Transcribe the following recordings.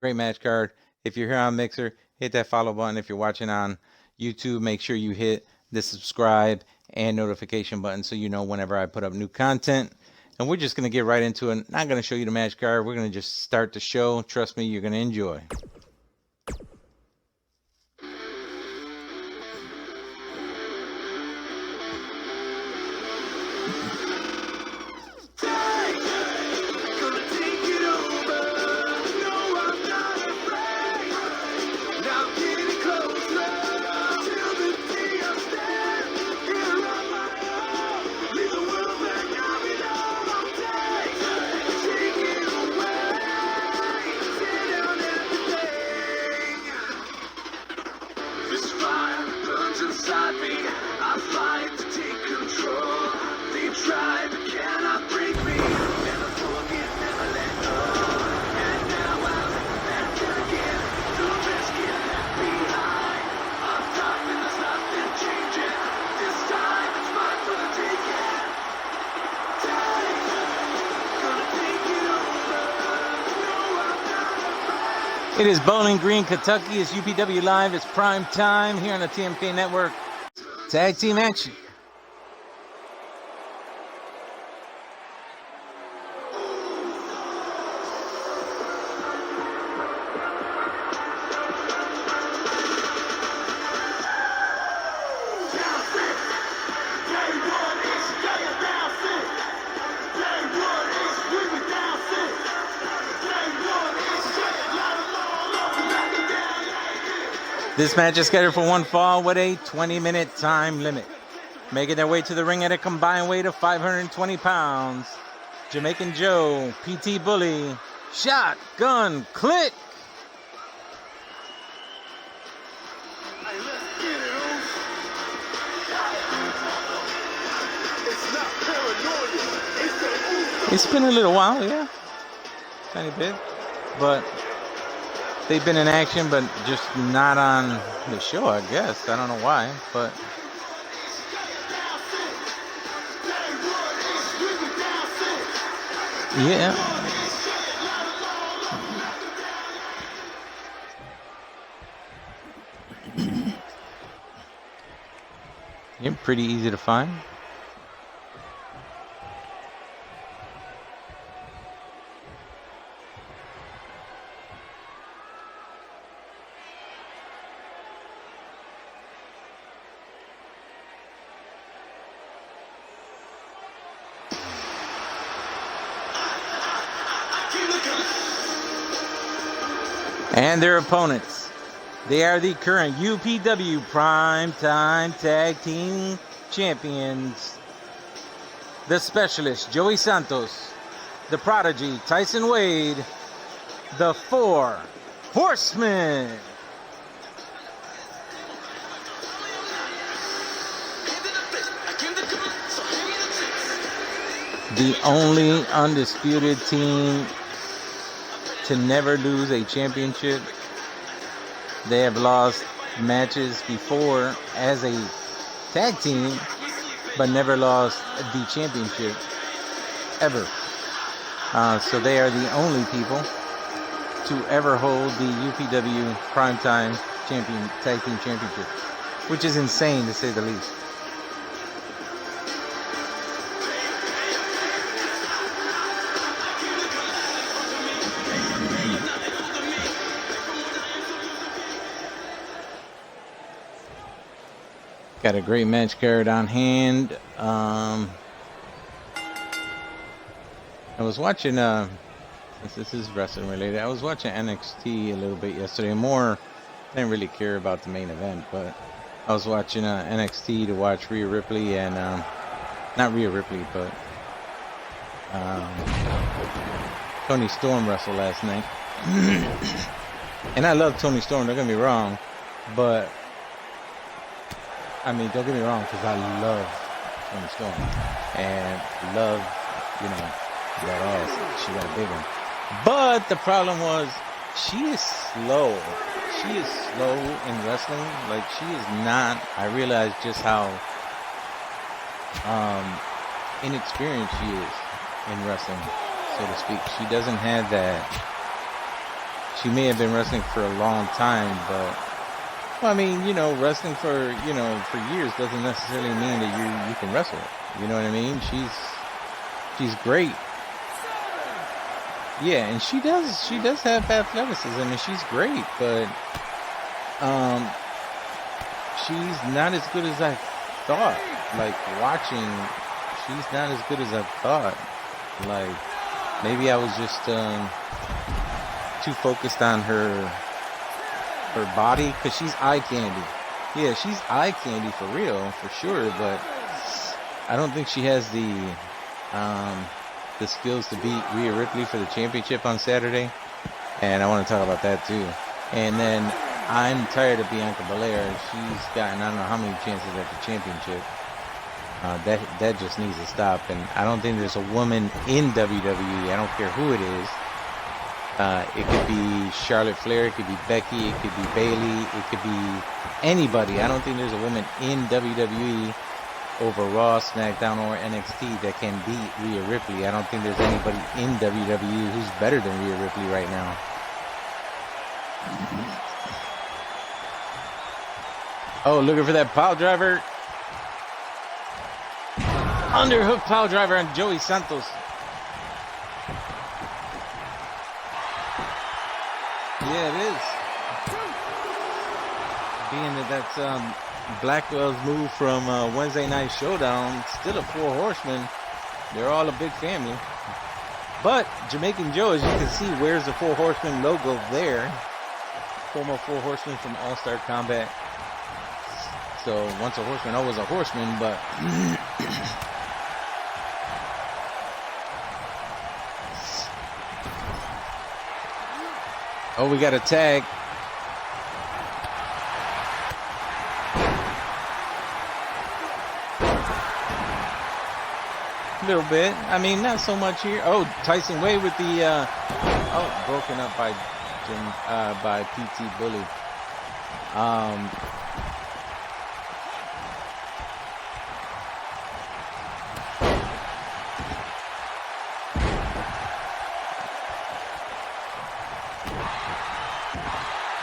Great match card. If you're here on Mixer, hit that follow button. If you're watching on YouTube, make sure you hit the subscribe and notification button so you know whenever I put up new content. And we're just going to get right into it. Not going to show you the match card. We're going to just start the show. Trust me, you're going to enjoy. It is Bowling Green, Kentucky. It's UPW Live. It's prime time here on the TMK Network. Tag team action. This match is scheduled for one fall with a 20-minute time limit. Making their way to the ring at a combined weight of 520 pounds, Jamaican Joe, PT Bully, Shotgun Click. It's been a little while, yeah. Tiny bit. But they've been in action, but just not on the show, I guess. I don't know why, but yeah. Yeah, pretty easy to find. And their opponents, they are the current UPW Primetime Tag Team Champions, the Specialist, Joey Santos, the Prodigy, Tyson Wade, the Four Horsemen. The only undisputed team to never lose a championship. They have lost matches before as a tag team, but never lost the championship ever. So they are the only people to ever hold the UPW Primetime Tag Team Championship, which is insane to say the least. Got a great match card on hand. I was watching, since this is wrestling related, I was watching NXT a little bit yesterday. More, I didn't really care about the main event, but I was watching NXT to watch Rhea Ripley and, not Rhea Ripley, but Toni Storm wrestle last night. And I love Toni Storm, don't get me wrong, but I mean, don't get me wrong, because I love Toni Storm and love, you know, that ass. She got a big one. But the problem was, she is slow. She is slow in wrestling. Like, she is not. I realized just how inexperienced she is in wrestling, so to speak. She doesn't have that. She may have been wrestling for a long time, but well, I mean, you know, wrestling for for years doesn't necessarily mean that you can wrestle. You know what I mean? She's great. Yeah, and she does have athleticism, and she's great, but she's not as good as I thought. Like watching, she's not as good as I thought. Like maybe I was just too focused on her body, because she's eye candy. Yeah, she's eye candy for real, for sure, but I don't think she has the skills to beat Rhea Ripley for the championship on Saturday, and I want to talk about that too. And then I'm tired of Bianca Belair. She's gotten I don't know how many chances at the championship. That just needs to stop, and I don't think there's a woman in WWE, I don't care who it is. It could be Charlotte Flair, it could be Becky, it could be Bayley, it could be anybody. I don't think there's a woman in WWE over Raw, SmackDown, or NXT that can beat Rhea Ripley. I don't think there's anybody in WWE who's better than Rhea Ripley right now. Oh, looking for that pile driver. Underhook pile driver on Joey Santos. Yeah, it is. Being that that's Blackwell's move from Wednesday Night Showdown, still a 4 horsemen. They're all a big family. But Jamaican Joe, as you can see, wears the 4 horsemen logo there. Former 4 horsemen from All Star Combat. So once a horseman, always a horseman, but oh, we got a tag. A little bit. I mean, not so much here. Oh, Tyson Way with the broken up by PT Bully.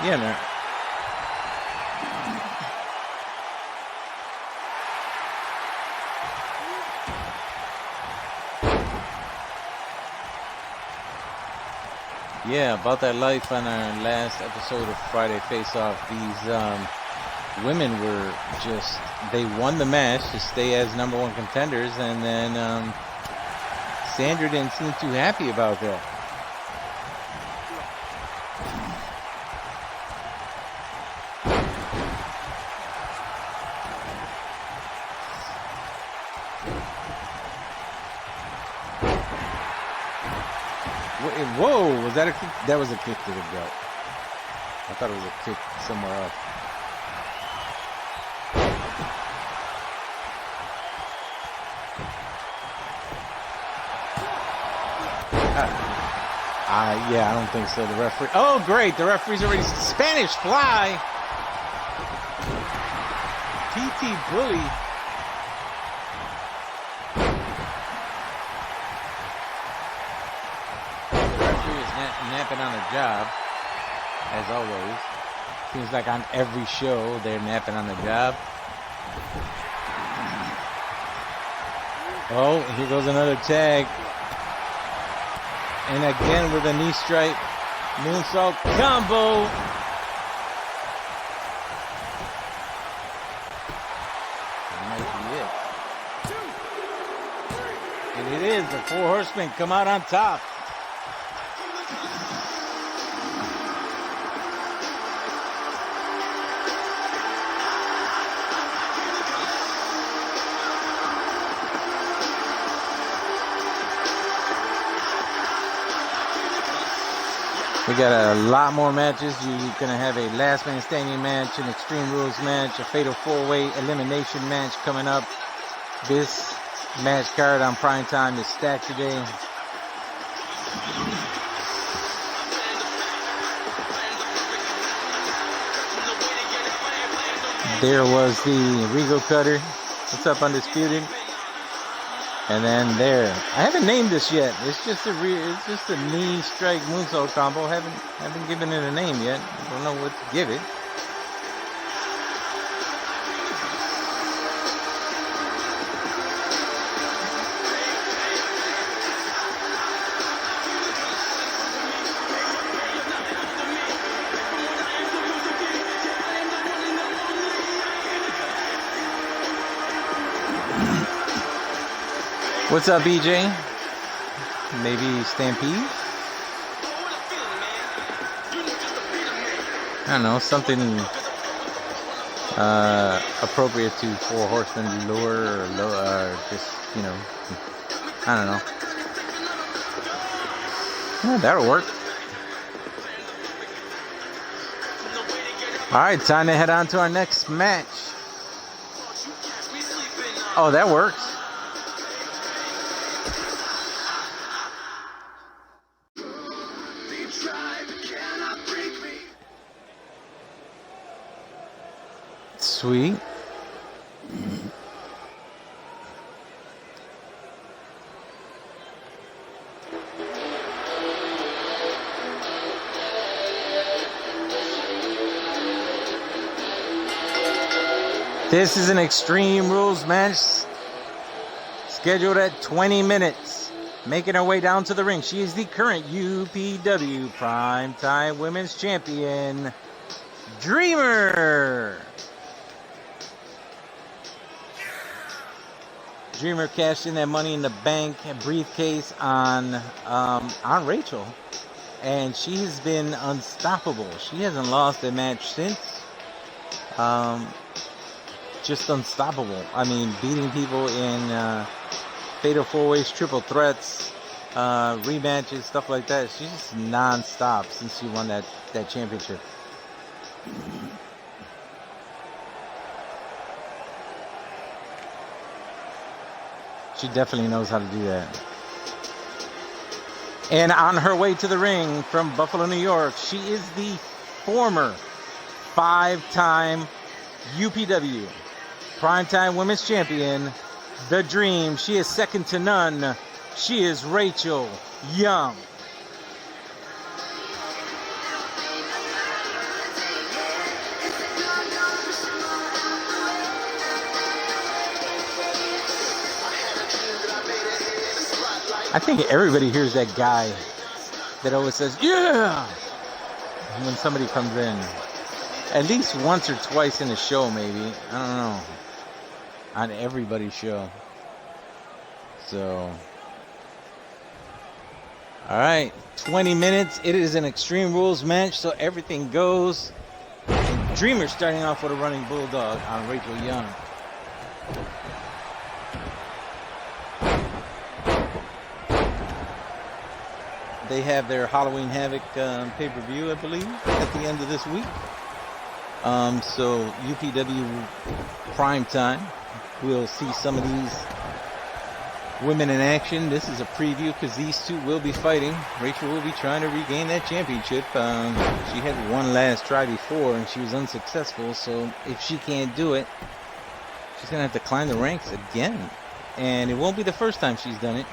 Yeah, man. Yeah, about that life on our last episode of Friday Face Off. These women were just, they won the match to stay as #1 contenders, and then Sandra didn't seem too happy about that. Whoa, was that a kick? That was a kick to the gut. I thought it was a kick somewhere else. Yeah, I don't think so. The referee. Oh, great. The referee's already. Spanish Fly. PT Bully. Napping on a job, as always. Seems like on every show they're napping on the job. Oh, here goes another tag. And again with a knee strike. Moonsault combo. That might be it. And it is. The 4 horsemen come out on top. We got a lot more matches. You're going to have a last man standing match, an Extreme Rules match, a fatal 4-way elimination match coming up. This match card on prime time is stacked today. There was the Regal Cutter. What's up, Undisputed? And then there. I haven't named this yet. It's just a knee strike moonsault combo. Haven't given it a name yet. Don't know what to give it. What's up, BJ? Maybe Stampede? I don't know, something appropriate to Four Horsemen lure or just, you know, I don't know. Yeah, that'll work. All right, time to head on to our next match. Oh, that works. Sweet. This is an Extreme Rules match scheduled at 20 minutes. Making her way down to the ring, she is the current UPW Primetime Women's Champion, Dreamer. Dreamer cashed in that Money in the Bank briefcase on Rachel, and she's been unstoppable. She hasn't lost a match since. Just unstoppable. I mean, beating people in fatal four-ways, triple threats, rematches, stuff like that. She's just non-stop since she won that championship. She definitely knows how to do that. And on her way to the ring from Buffalo, New York, she is the former 5-time UPW Primetime Women's Champion, The Dream. She is second to none. She is Rachel Young. I think everybody hears that guy that always says, yeah, when somebody comes in. At least once or twice in a show, maybe. I don't know. On everybody's show. So. Alright. 20 minutes. It is an Extreme Rules match, so everything goes. And Dreamer starting off with a running bulldog on Rachel Young. They have their Halloween Havoc pay-per-view, I believe, at the end of this week. So UPW Primetime, we'll see some of these women in action. This is a preview because these two will be fighting. Rachel will be trying to regain that championship. She had one last try before and she was unsuccessful. So if she can't do it, she's going to have to climb the ranks again. And it won't be the first time she's done it.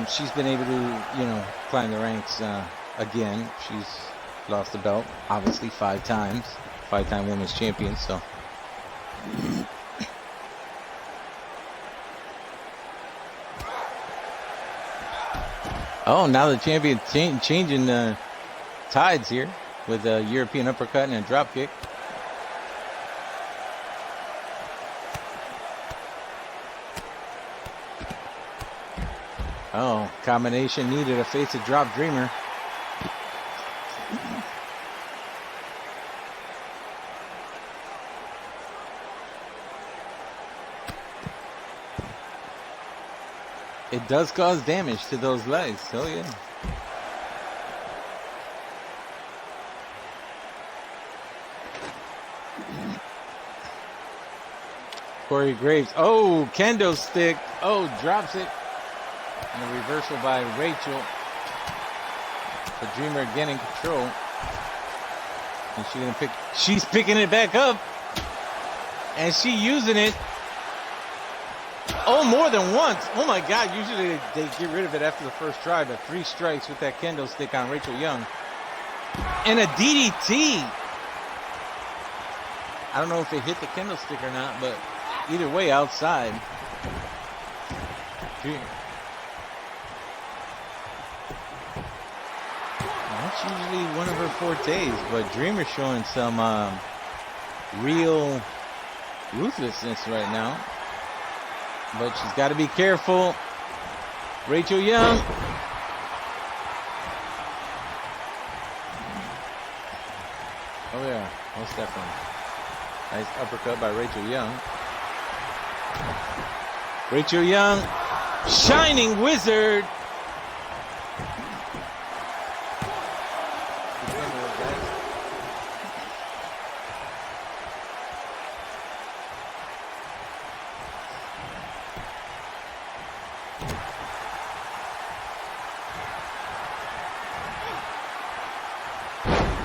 She's been able to, you know, climb the ranks again. She's lost the belt, obviously 5 times. 5-time women's champion, so. Oh, now the champion changing tides here with a European uppercut and a drop kick. Oh, combination needed to face a drop Dreamer. It does cause damage to those legs. Oh, yeah. Corey Graves. Oh, kendo stick. Oh, drops it. And a reversal by Rachel. The Dreamer again in control. And she's picking it back up. And she using it. Oh, more than once. Oh my God. Usually they get rid of it after the first try, but 3 strikes with that kendo stick on Rachel Young. And a DDT. I don't know if it hit the kendo stick or not, but either way, outside. That's usually one of her fortes, but Dreamer's showing some real ruthlessness right now. But she's got to be careful. Rachel Young. Oh yeah, most definitely. Nice uppercut by Rachel Young. Rachel Young, Shining Wizard.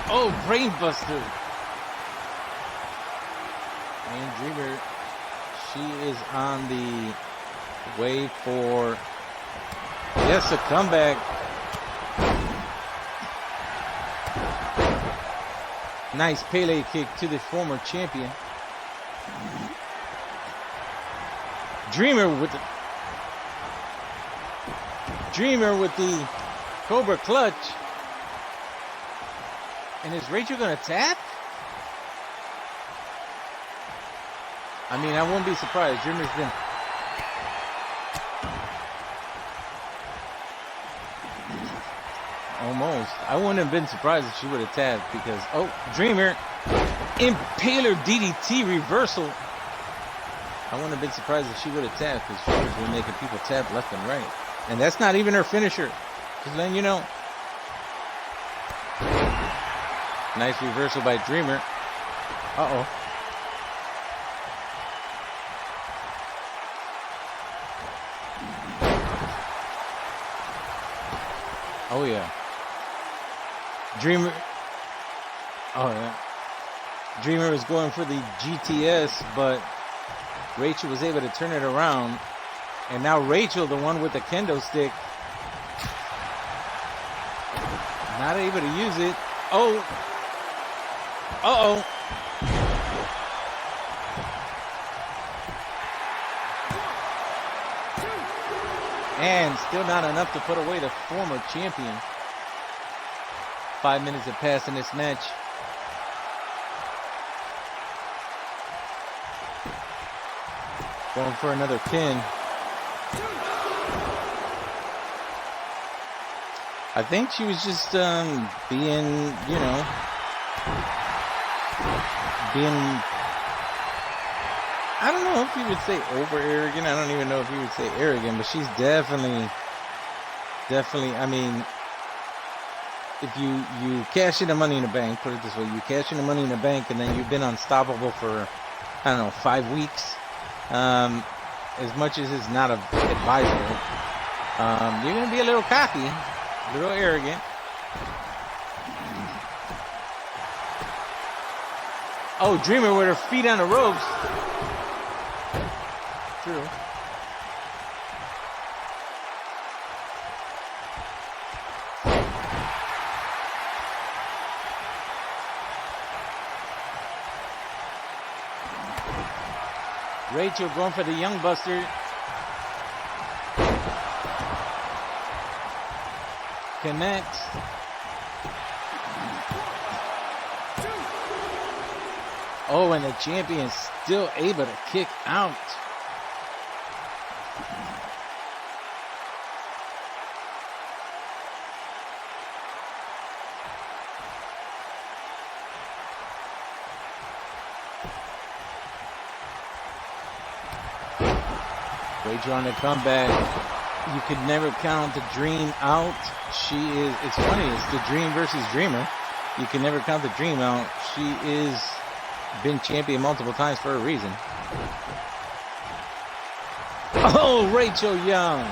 Oh, brainbuster. And Dreamer, she is on the way for, yes, a comeback. Nice Pele kick to the former champion. Dreamer with the Cobra clutch. And is Rachel gonna tap? I mean, I wouldn't be surprised. Dreamer's been almost. I wouldn't have been surprised if she would have tapped because, oh, Dreamer, Impaler DDT reversal. I wouldn't have been surprised if she would have tapped because Dreamer's been making people tap left and right. And that's not even her finisher. Just letting you know. Nice reversal by Dreamer. Uh-oh. Oh, yeah. Dreamer. Oh, yeah. Dreamer was going for the GTS, but Rachel was able to turn it around. And now Rachel, the one with the kendo stick, not able to use it. Oh. Uh-oh. And still not enough to put away the former champion. 5 minutes have passed in this match. Going for another pin. I think she was just being, you know, I don't know if you would say over arrogant. I don't even know if you would say arrogant, but she's definitely, I mean, if you cash in the Money in the Bank, put it this way, you cash in the Money in the Bank and then you've been unstoppable for, I don't know, 5 weeks, as much as it's not advisable, you're going to be a little cocky, a little arrogant. Oh, Dreamer with her feet on the ropes. True. Rachel going for the Young Buster. Connects. Oh, and the champion still able to kick out. Rachel on the comeback. You could never count the Dream out. She is, it's funny, it's the Dream versus Dreamer. You can never count the Dream out. She is been champion multiple times for a reason. Oh, Rachel Young.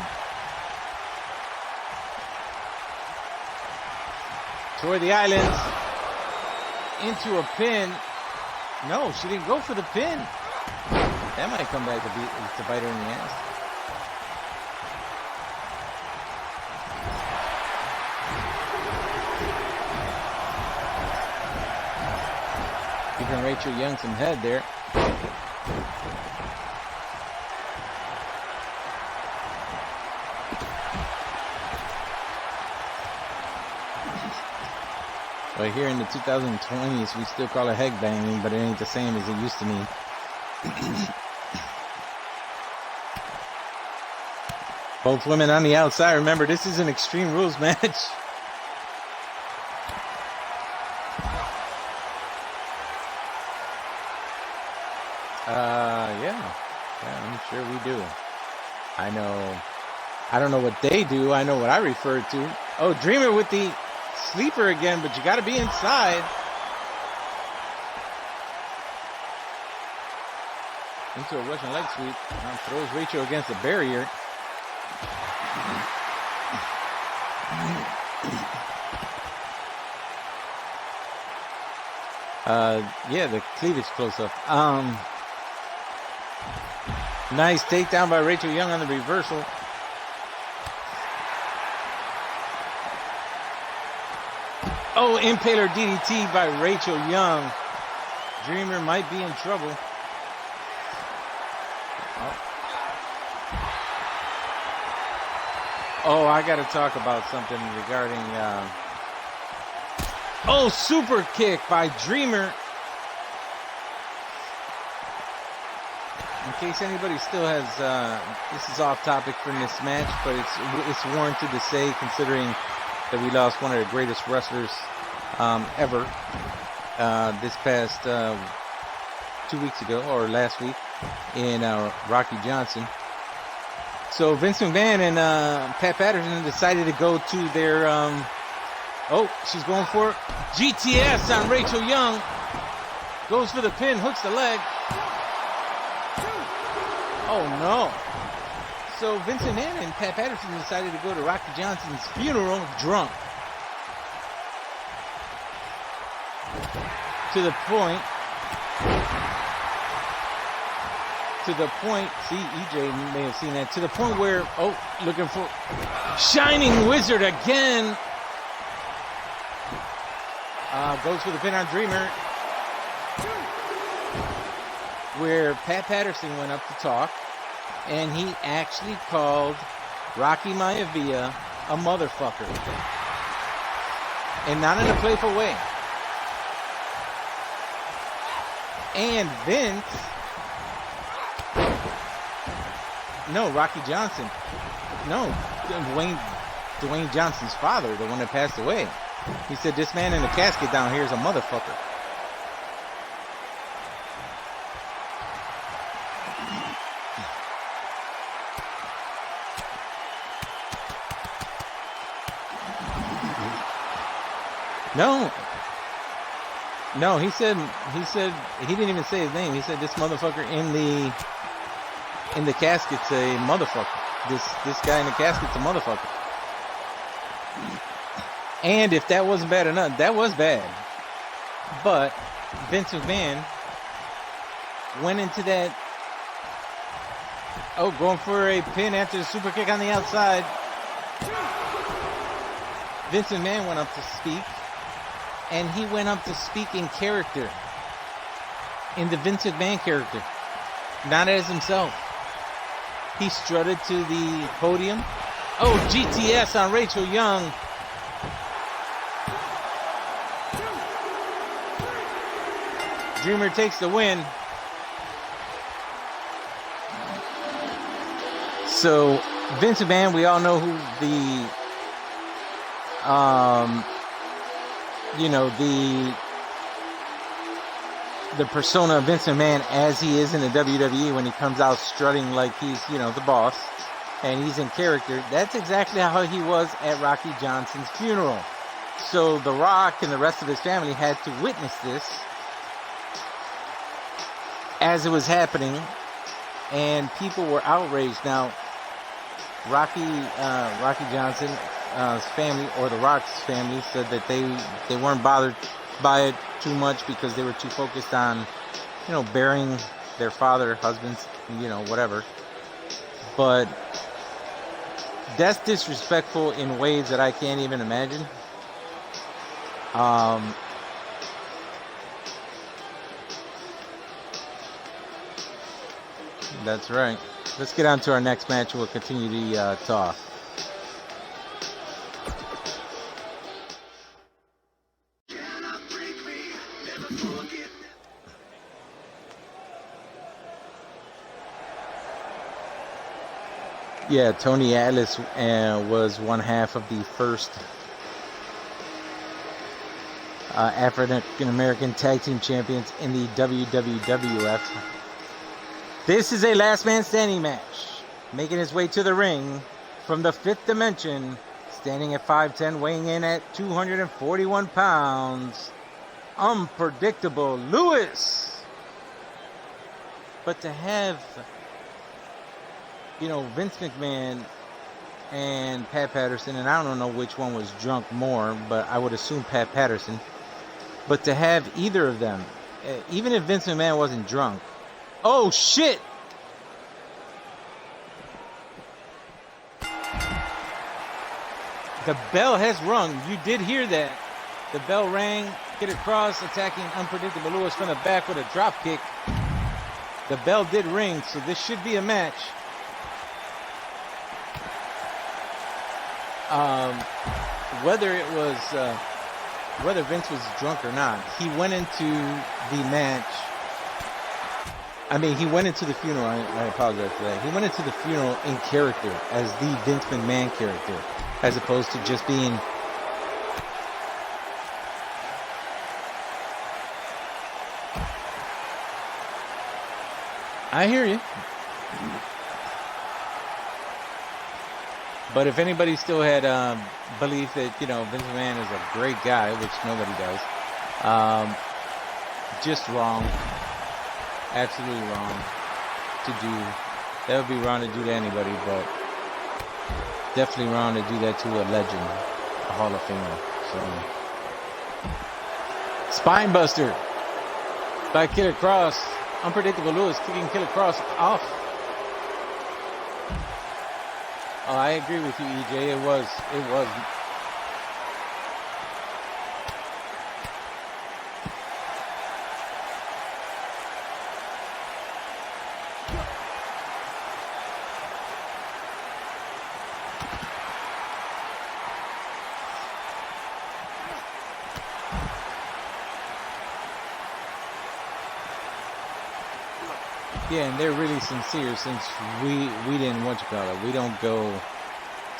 Toward the islands. Into a pin. No, she didn't go for the pin. That might come back to bite her in the ass. Giving Rachel Young some head there. But here in the 2020s, we still call it head banging, but it ain't the same as it used to mean. Both women on the outside. Remember, this is an Extreme Rules match. Yeah, I'm sure we do. I don't know what they do. I know what I refer to. Oh, Dreamer with the sleeper again, but you got to be inside. Into a Russian leg sweep. Now throws Rachel against the barrier. Yeah, the cleavage close up. Nice takedown by Rachel Young on the reversal. Oh, Impaler DDT by Rachel Young. Dreamer might be in trouble. Oh, I got to talk about something regarding... Oh, super kick by Dreamer. In case anybody still has... this is off topic from this match, but it's warranted to say, considering that we lost one of the greatest wrestlers ever this past 2 weeks ago, or last week, in Rocky Johnson. So Vince McMahon and Pat Patterson decided to go to their... oh, she's going for it. GTS on Rachel Young. Goes for the pin, hooks the leg. Oh, no. So Vince McMahon and Pat Patterson decided to go to Rocky Johnson's funeral drunk. To the point, see, EJ may have seen that, to the point where, oh, looking for Shining Wizard again. Goes for the pin on Dreamer. Where Pat Patterson went up to talk, and he actually called Rocky Maivia a motherfucker. And not in a playful way. And Vince... No, Rocky Johnson. No, Dwayne Johnson's father, the one that passed away. He said, this man in the casket down here is a motherfucker. No, he said he didn't even say his name. He said this motherfucker in the casket's a motherfucker. This guy in the casket's a motherfucker. And if that wasn't bad enough, that was bad. But Vince McMahon went into that, oh, going for a pin after the super kick on the outside. Vince McMahon went up to speak, and he went up to speak in character, in the Vince McMahon character, not as himself. He strutted to the podium. Oh, GTS on Rachel Young. Dreamer takes the win. So Vince McMahon, we all know who the persona of Vince McMahon as he is in the WWE when he comes out strutting like he's, the boss, and he's in character. That's exactly how he was at Rocky Johnson's funeral. So The Rock and the rest of his family had to witness this as it was happening, and people were outraged. Now, Rocky Johnson's family, or The Rock's family, said that they weren't bothered by it too much because they were too focused on, burying their father, husbands, whatever. But that's disrespectful in ways that I can't even imagine. That's right. Let's get on to our next match. We'll continue the talk. Yeah, Tony Atlas was one half of the first African American Tag Team Champions in the WWF. This is a last man standing match. Making his way to the ring from the fifth dimension, standing at 5'10", weighing in at 241 pounds, Unpredictable Lewis. But to have, Vince McMahon and Pat Patterson, and I don't know which one was drunk more, but I would assume Pat Patterson. But to have either of them, even if Vince McMahon wasn't drunk, oh shit! The bell has rung. You did hear that. The bell rang. Killer Kross attacking Unpredictable Lewis from the back with a drop kick. The bell did ring, so this should be a match. Whether Vince was drunk or not, he went into the match. I mean, he went into the funeral. I apologize for that. He went into the funeral in character as the Vince McMahon character, as opposed to just being. I hear you. But if anybody still had belief that, Vince McMahon is a great guy, which nobody does, just wrong. Absolutely wrong to do. That would be wrong to do to anybody, but definitely wrong to do that to a legend, a Hall of Famer. So, Spinebuster by Killer Kross. Unpredictable Lewis kicking Killer Kross off. Oh, I agree with you, EJ. It was. Yeah, and they're really sincere since we didn't we don't go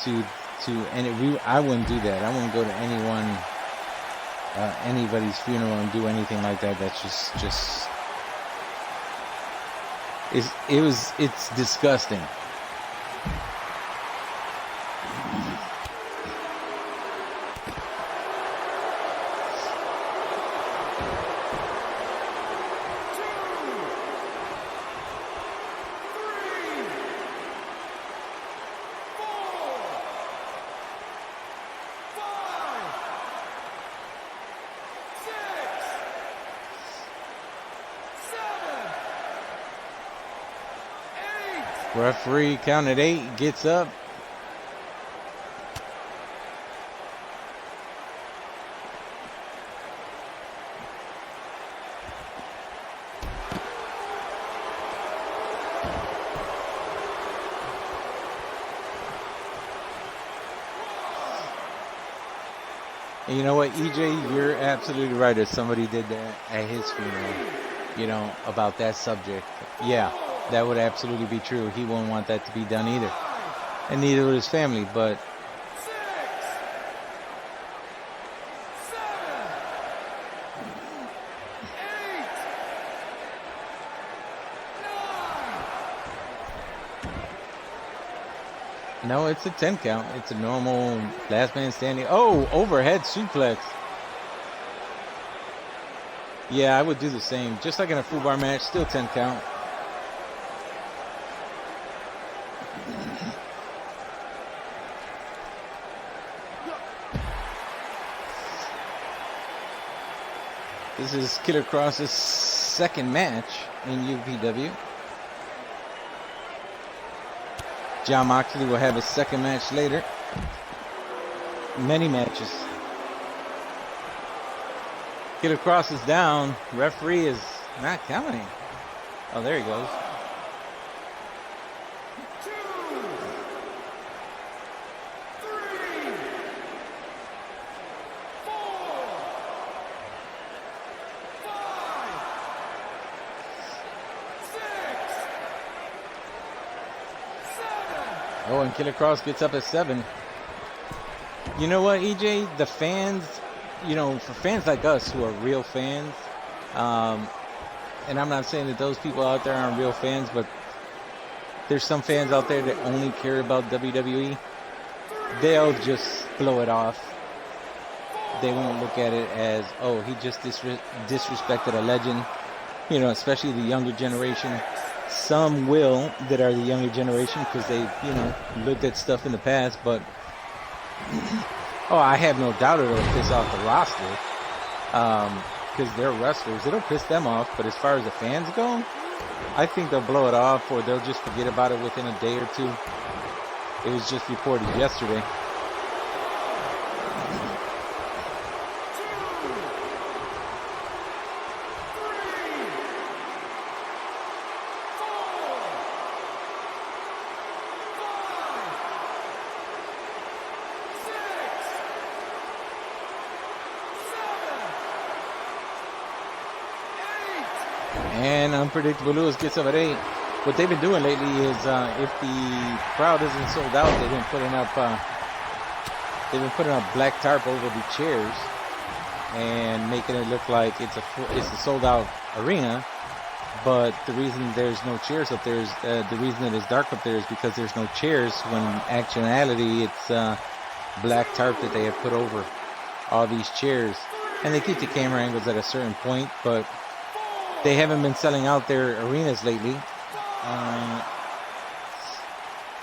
to I wouldn't do that. I wouldn't go to anybody's funeral and do anything like that. That's just it's disgusting. Referee counted 8, gets up. And you know what, EJ, you're absolutely right. If somebody did that at his funeral, about that subject, yeah. That would absolutely be true. He wouldn't want that to be done either. And neither would his family, but... No, it's a 10 count. It's a normal last man standing. Oh, overhead suplex. Yeah, I would do the same. Just like in a full bar match, still 10 count. This is Killer Kross's second match in UPW. John Moxley will have his second match later. Many matches. Killer Kross is down. Referee is not counting. Oh, there he goes. Oh, and Killer Kross gets up at 7. You know what, EJ? The fans, you know, for fans like us who are real fans, and I'm not saying that those people out there aren't real fans, but there's some fans out there that only care about WWE. They'll just blow it off. They won't look at it as, oh, he just disrespected a legend, you know, especially the younger generation. Some will that are the younger generation because they, you know, looked at stuff in the past, but oh, I have no doubt it'll piss off the roster because they're wrestlers. It'll piss them off, but as far as the fans go, I think they'll blow it off or they'll just forget about it within a day or two. It was just reported yesterday. And Unpredictable Lewis gets up at 8. What they've been doing lately is, if the crowd isn't sold out, they've been putting up black tarp over the chairs and making it look like it's a sold out arena. But the reason there's no chairs up there is the reason it is dark up there is because there's no chairs. When in actuality, it's black tarp that they have put over all these chairs, and they keep the camera angles at a certain point, but they haven't been selling out their arenas lately.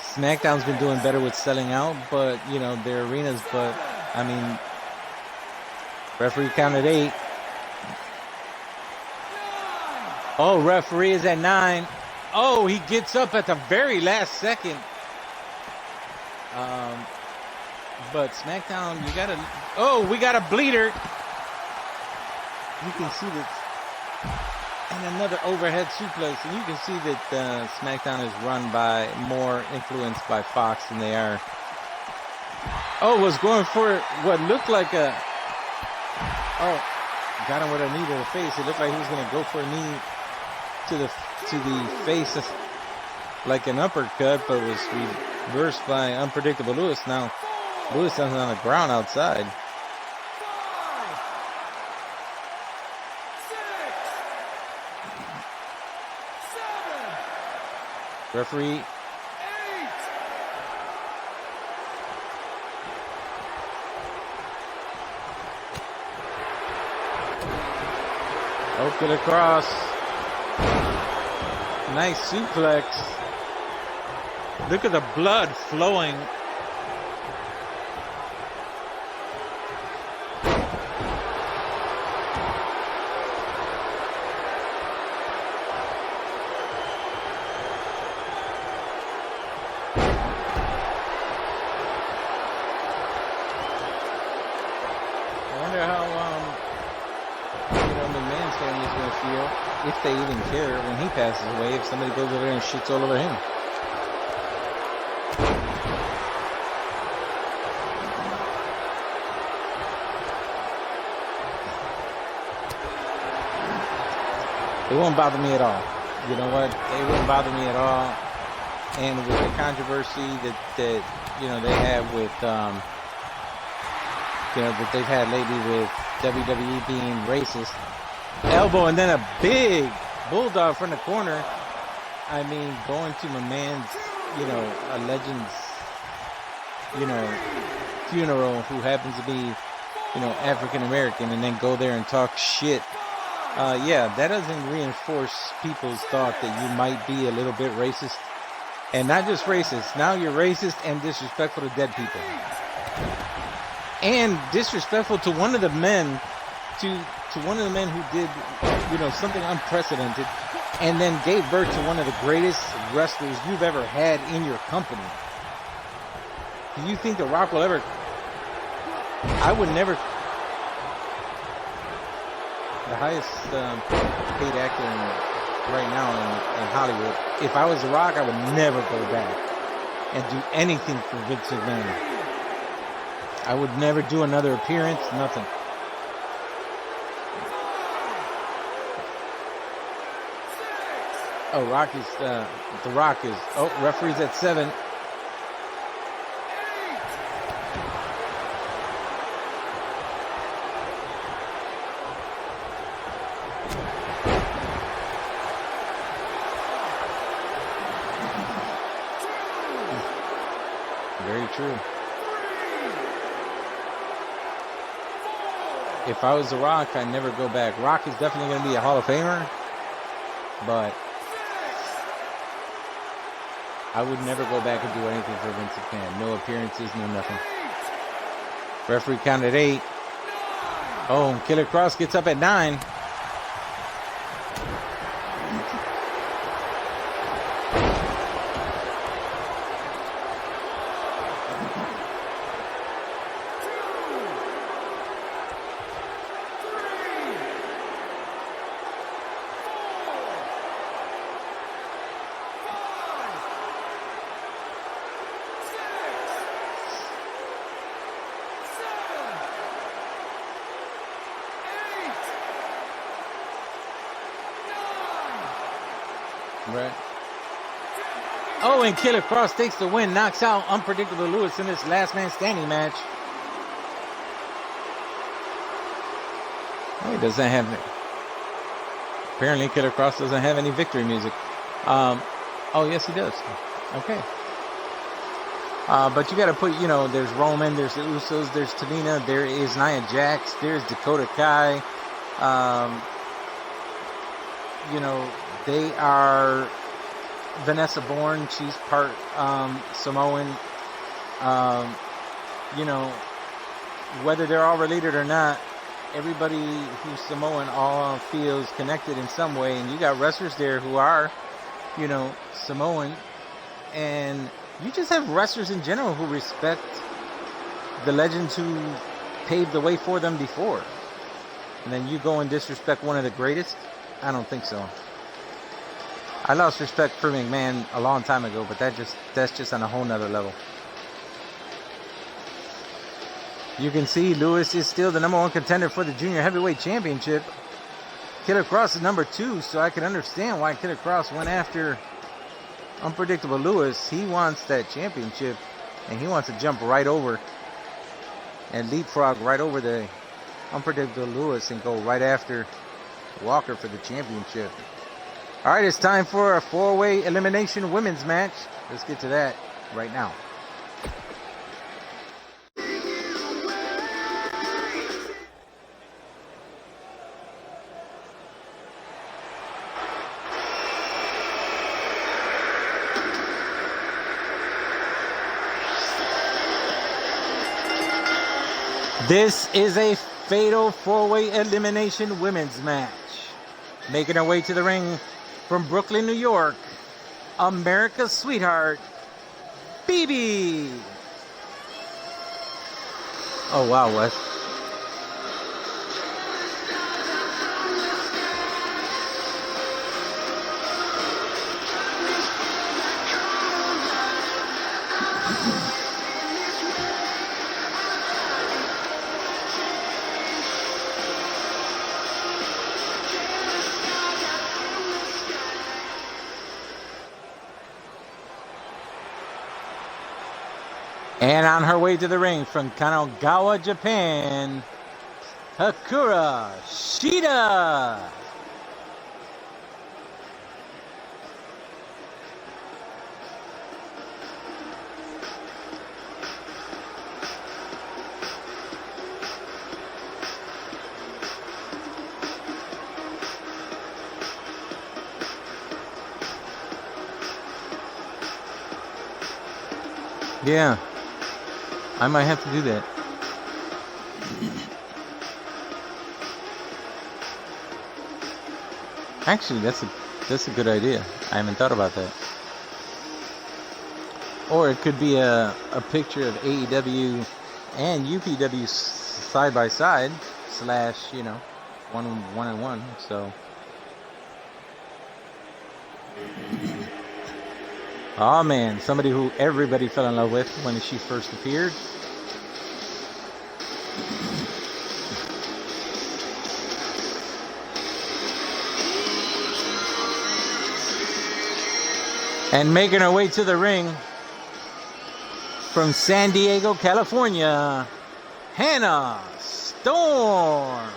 SmackDown's been doing better with selling out, but you know, their arenas. But I mean, referee counted 8. Oh, referee is at 9. Oh, he gets up at the very last second. But SmackDown, you gotta. Oh, we got a bleeder. You can see that. And another overhead suplex, and you can see that SmackDown is run by more influenced by Fox than they are. Oh, was going for what looked like a. Oh, got him with a knee to the face. It looked like he was going to go for a knee to the face, like an uppercut, but was reversed by Unpredictable Lewis. Now, Lewis is on the ground outside. Referee. 8. Oh, Killer Kross. Nice suplex. Look at the blood flowing. If they even care when he passes away, if somebody goes over there and shits all over him. It won't bother me at all. You know what? It won't bother me at all. And with the controversy that you know they have with you know that they've had lately with WWE being racist. Elbow and then a big bulldog from the corner. I mean, going to my man's, you know, a legend's, you know, funeral who happens to be, you know, African American, and then go there and talk shit. Yeah, that doesn't reinforce people's thought that you might be a little bit racist. And not just racist. Now you're racist and disrespectful to dead people. And disrespectful to one of the men, to one of the men who did, you know, something unprecedented, and then gave birth to one of the greatest wrestlers you've ever had in your company. Do you think The Rock will ever? I would never. The highest paid actor right now in Hollywood. If I was The Rock, I would never go back and do anything for Vince McMahon. I would never do another appearance, nothing. Oh, The Rock is, oh, referee's at 7. Very true. If I was The Rock, I'd never go back. Rock is definitely going to be a Hall of Famer, but I would never go back and do anything for Vince McMahon. No appearances, no nothing. Referee counted 8. Oh, and Killer Kross gets up at 9. Right. Oh, and Killer Kross takes the win, knocks out Unpredictable Lewis in this last man standing match. Oh, he doesn't have it. Apparently, Killer Kross doesn't have any victory music. Oh, yes, he does. Okay. But you got to put, you know, there's Roman, there's the Usos, there's Tamina, there is Nia Jax, there's Dakota Kai. You know, they are Vanessa Bourne. She's part Samoan. You know, whether they're all related or not, everybody who's Samoan all feels connected in some way. And you got wrestlers there who are, you know, Samoan. And you just have wrestlers in general who respect the legends who paved the way for them before. And then you go and disrespect one of the greatest? I don't think so. I lost respect for McMahon a long time ago, but that's just on a whole nother level. You can see Lewis is still the #1 contender for the Junior Heavyweight Championship. Killer Kross is #2, so I can understand why Killer Kross went after Unpredictable Lewis. He wants that championship, and he wants to jump right over and leapfrog right over the Unpredictable Lewis and go right after Walker for the championship. All right, it's time for a 4-way elimination women's match. Let's get to that right now. This is a fatal 4-way elimination women's match. Making her way to the ring from Brooklyn, New York, America's sweetheart, BB. Oh, wow, Wes. And on her way to the ring from Kanagawa, Japan, Hikaru Shida. Yeah. I might have to do that. Actually, that's a good idea. I haven't thought about that. Or it could be a picture of AEW and UPW side by side / you know, one and one. So. Oh man, somebody who everybody fell in love with when she first appeared. And making her way to the ring from San Diego, California, Hannah Storm.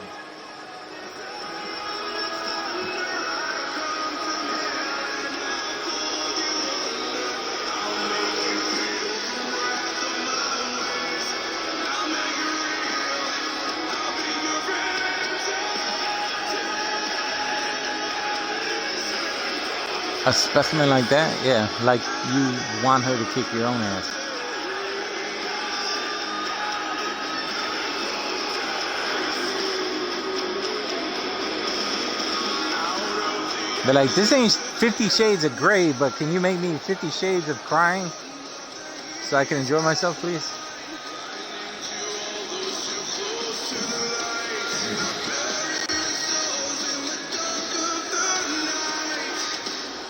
A specimen like that? Yeah, like you want her to kick your own ass. But like, this ain't 50 Shades of Grey, but can you make me 50 Shades of Crying so I can enjoy myself, please?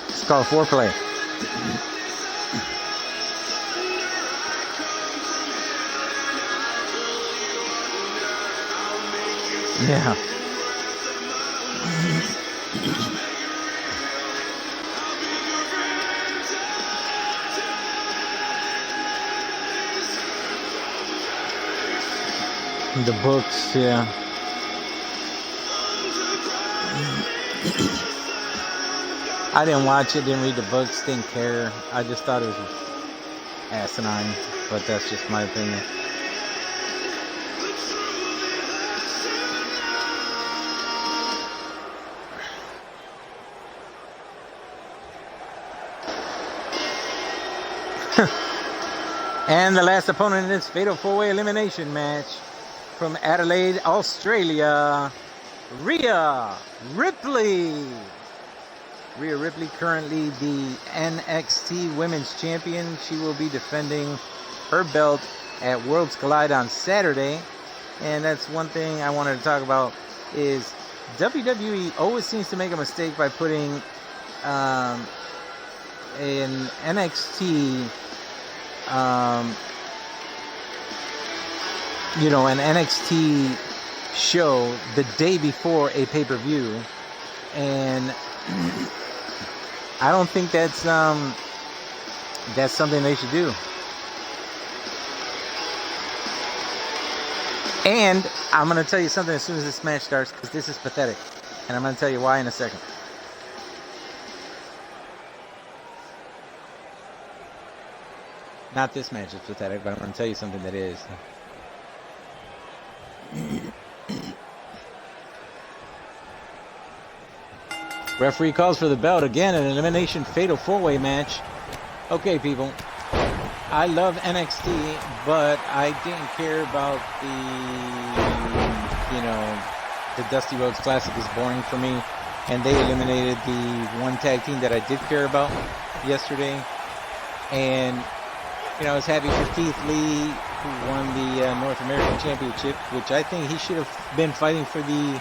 It's called foreplay. Yeah. The books, yeah. I didn't watch it, didn't read the books, didn't care. I just thought it was asinine, but that's just my opinion. And the last opponent in this fatal four-way elimination match from Adelaide, Australia, Rhea Ripley. Rhea Ripley, currently the NXT Women's Champion. She will be defending her belt at Worlds Collide on Saturday. And that's one thing I wanted to talk about is WWE always seems to make a mistake by putting an NXT, an NXT show the day before a pay-per-view. And I don't think that's something they should do. And I'm going to tell you something as soon as this match starts, because this is pathetic. And I'm going to tell you why in a second. Not this match is pathetic, but I'm going to tell you something that is. Referee calls for the belt again, an elimination fatal four-way match. Okay, people. I love NXT, but I didn't care about the Dusty Rhodes Classic is boring for me. And they eliminated the one tag team that I did care about yesterday. And, I was happy for Keith Lee, who won the North American Championship, which I think he should have been fighting for the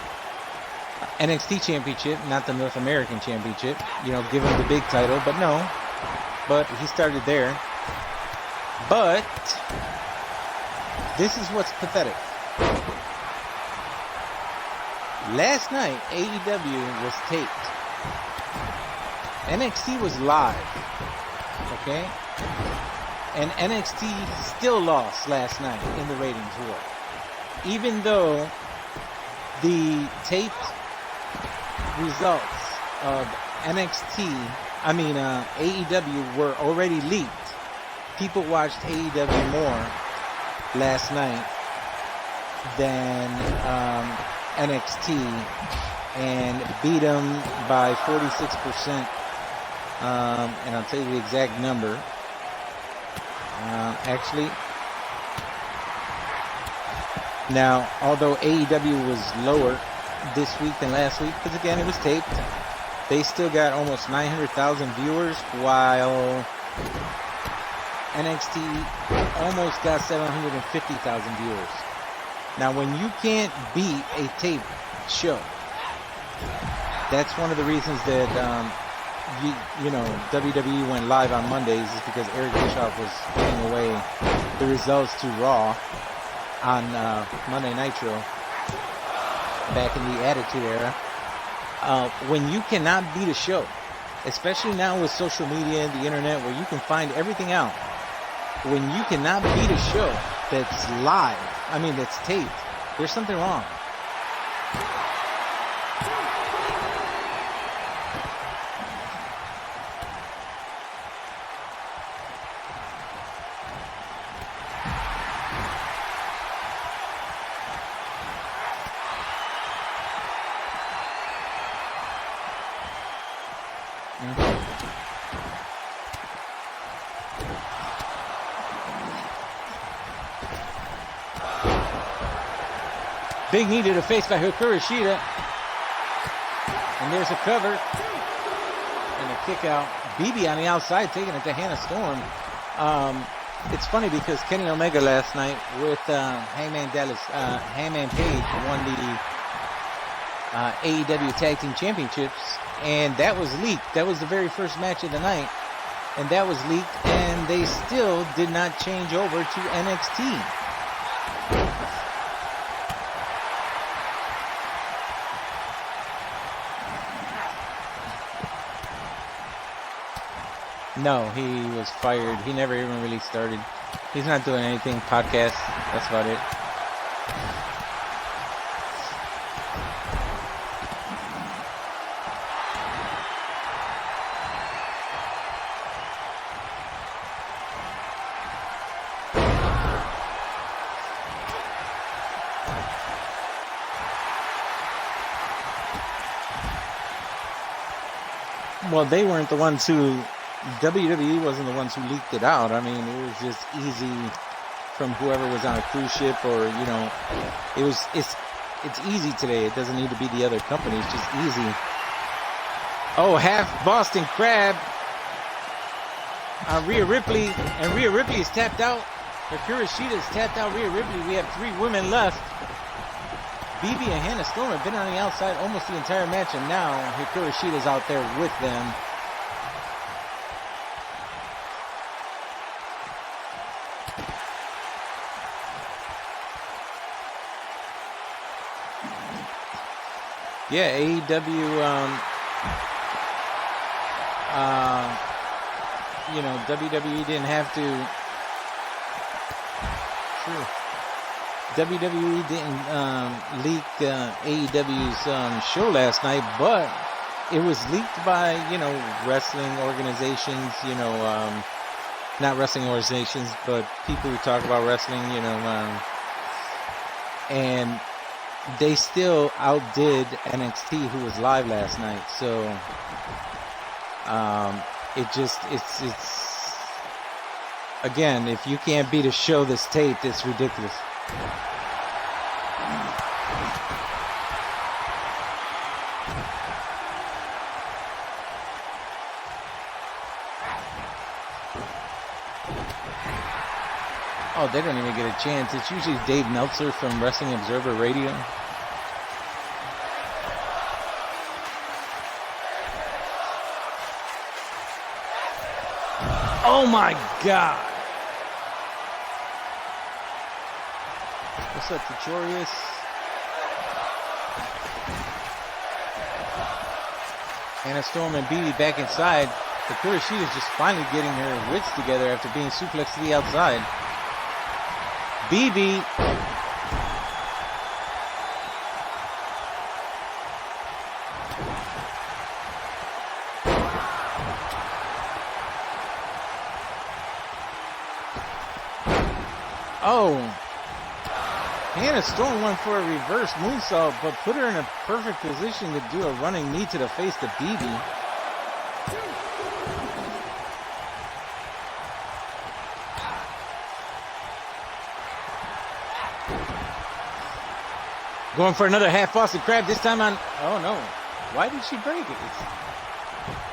NXT Championship, not the North American Championship. Give him the big title, but no. But he started there. But this is what's pathetic. Last night, AEW was taped. NXT was live. Okay? And NXT still lost last night in the ratings war. Even though the taped results of AEW were already leaked, people watched AEW more last night than NXT and beat them by 46%. And I'll tell you the exact number. Now, although AEW was lower this week than last week, because again, it was taped, they still got almost 900,000 viewers, while NXT almost got 750,000 viewers. Now, when you can't beat a tape show, that's one of the reasons that WWE went live on Mondays, is because Eric Bischoff was giving away the results to Raw on Monday Nitro back in the Attitude Era. When you cannot beat a show, especially now with social media and the internet where you can find everything out, when you cannot beat a show that's live, that's taped, there's something wrong. Big knee to the face by Hikaru Shida. And there's a cover. And a kick out. BB on the outside taking it to Hannah Storm. It's funny because Kenny Omega last night with Hangman Page won the AEW Tag Team Championships, and that was leaked. That was the very first match of the night, and that was leaked, and they still did not change over to NXT. No, he was fired. He never even really started. He's not doing anything. Podcast. That's about it. Well, they weren't the ones who... WWE wasn't the ones who leaked it out. I mean, it was just easy from whoever was on a cruise ship, or you know, it's easy today. It doesn't need to be the other company. It's just easy. Oh, half Boston Crab on Rhea Ripley, and Rhea Ripley is tapped out. Hikaru Shida is tapped out. Rhea Ripley. We have 3 women left. BB and Hannah Storm have been on the outside almost the entire match, and now Hikaru Shida is out there with them. Yeah, AEW, you know, WWE didn't have to. True. WWE didn't leak AEW's show last night, but it was leaked by, you know, wrestling organizations, you know, not wrestling organizations, but people who talk about wrestling, you know, and they still outdid NXT, who was live last night. So it's again, if you can't beat a show that's taped, it's ridiculous. Oh, they don't even get a chance. It's usually Dave Meltzer from Wrestling Observer Radio. Oh my God! What's up, Tutorius? Hannah Storm and BB back inside. Hikaru Shida is just finally getting her wits together after being suplexed to the outside. BB. Oh. Hannah Storm went for a reverse moonsault, but put her in a perfect position to do a running knee to the face to BB. Going for another half Boston Crab, this time on... Oh, no. Why did she break it?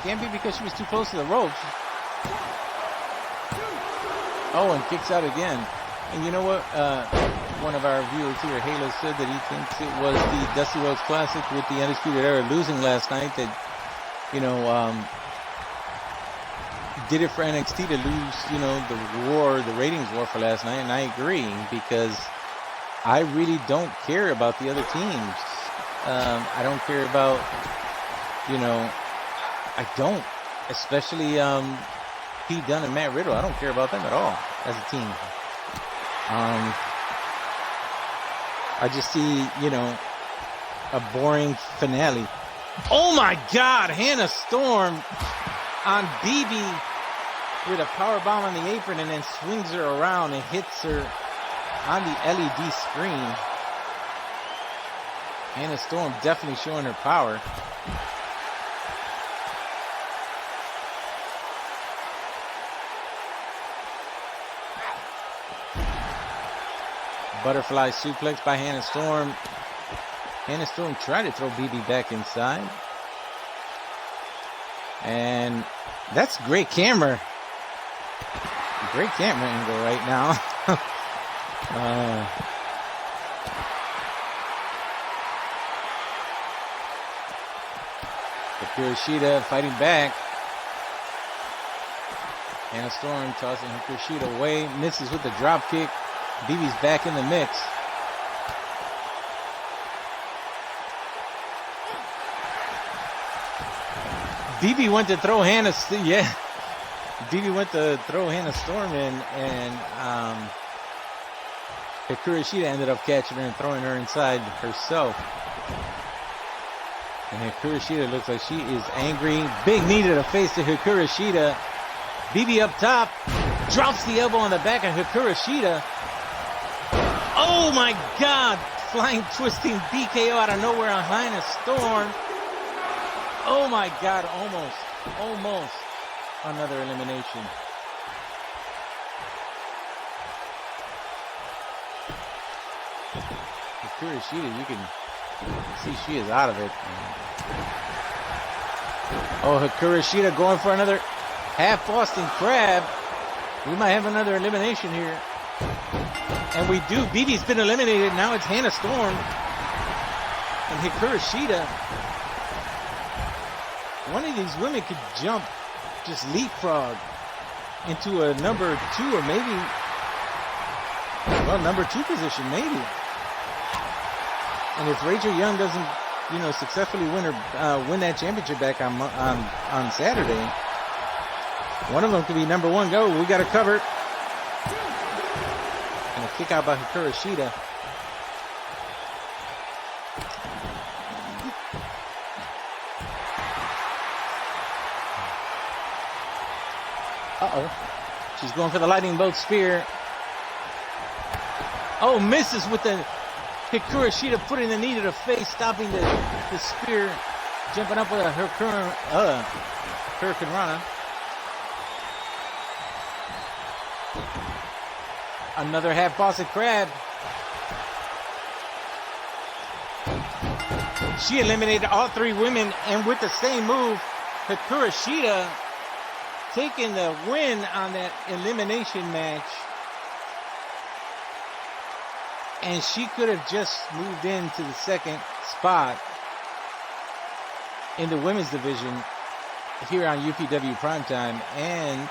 Can't be because she was too close to the ropes. Oh, and kicks out again. And you know what? One of our viewers here, Halo, said that he thinks it was the Dusty Rhodes Classic with the Undisputed Era losing last night that, you know, did it for NXT to lose, you know, the ratings war for last night. And I agree, because I really don't care about the other teams. I don't care about, you know, I don't, especially Pete Dunne and Matt Riddle. I don't care about them at all as a team. I just see, you know, a boring finale. Oh my God, Hannah Storm on BB with a powerbomb on the apron and then swings her around and hits her on the LED screen. Hannah Storm definitely showing her power. Butterfly suplex by Hannah Storm. Hannah Storm tried to throw BB back inside. And that's great camera. Great camera angle right now. Hikaru fighting back. Hannah Storm tossing Hikaru away. Misses with the drop kick. BB's back in the mix. BB went to throw Hannah. BB went to throw Hannah Storm in, and Hikaru ended up catching her and throwing her inside herself. And Hikaru looks like she is angry. Big knee to the face to Hikaru. BB up top, drops the elbow on the back of Hikaru. Oh my God! Flying, twisting DKO out of nowhere on Hannah Storm. Oh my God, almost another elimination. Hikaru, you can see she is out of it. Oh, Hikaru going for another half Boston Crab. We might have another elimination here. And we do. BB's been eliminated. Now it's Hannah Storm. And Hikaru. One of these women could jump, just leapfrog into a number 2 or maybe, well, number 2 position, maybe. And if Rachel Young doesn't, successfully win that championship back on Saturday, one of them could be number 1. Go, we got to cover. And a kick out by Hikaru. She's going for the lightning bolt spear. Oh, misses with the Hikaru putting the knee to the face, stopping the spear, jumping up with a Hurricane Rana. Another half Boston Crab. She eliminated all 3 women, and with the same move, Hikaru taking the win on that elimination match. And she could have just moved into the second spot in the women's division here on UPW Primetime. And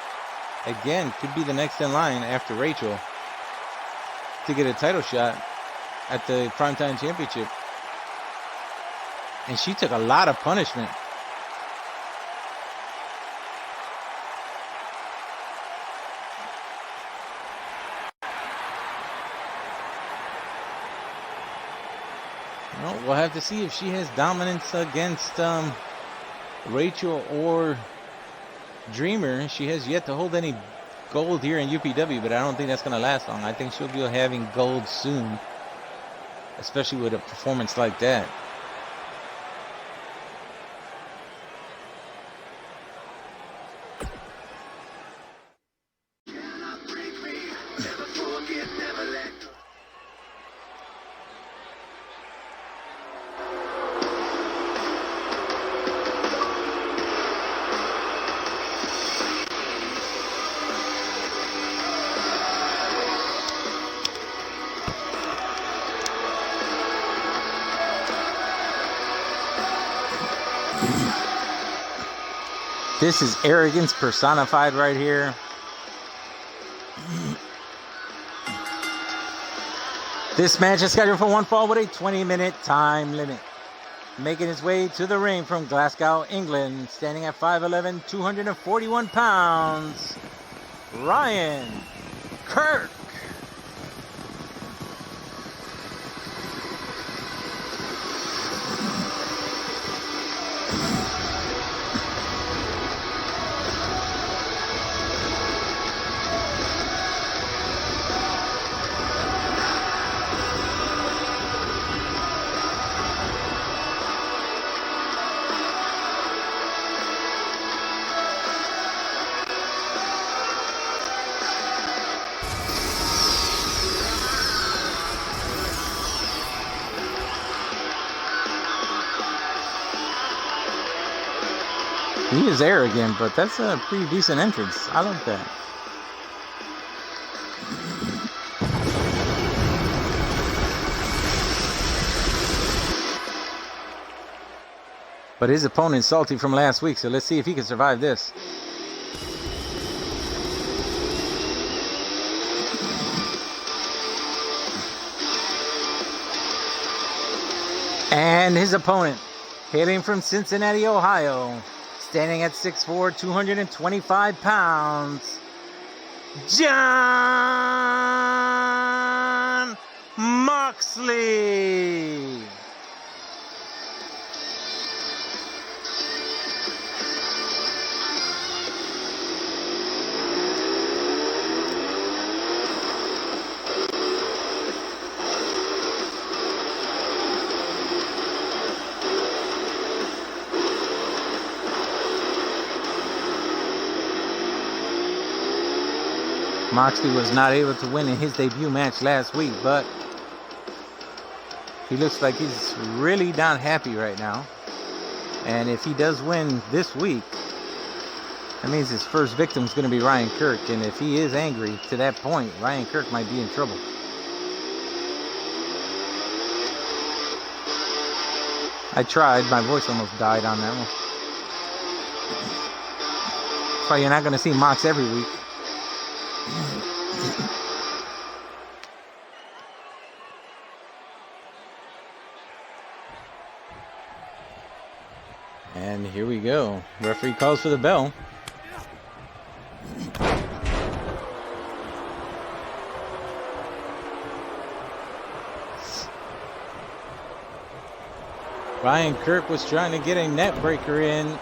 again, could be the next in line after Rachel to get a title shot at the Primetime Championship. And she took a lot of punishment. Well, we'll have to see if she has dominance against Rachel or Dreamer. She has yet to hold any gold here in UPW, but I don't think that's going to last long. I think she'll be having gold soon, especially with a performance like that. This is arrogance personified right here. This match is scheduled for one fall with a 20-minute time limit. Making his way to the ring from Glasgow, England, standing at 5'11", 241 pounds, Ryan Kirk. He is arrogant, but that's a pretty decent entrance. I like that. But his opponent's salty from last week, so let's see if he can survive this. And his opponent, hailing from Cincinnati, Ohio, standing at 6'4", 225 pounds, Jon Moxley. Moxley was not able to win in his debut match last week, but he looks like he's really not happy right now. And if he does win this week, that means his first victim is going to be Ryan Kirk. And if he is angry to that point, Ryan Kirk might be in trouble. I tried. My voice almost died on that one. That's why you're not going to see Mox every week. And here we go. Referee calls for the bell. Ryan Kirk was trying to get a net breaker in.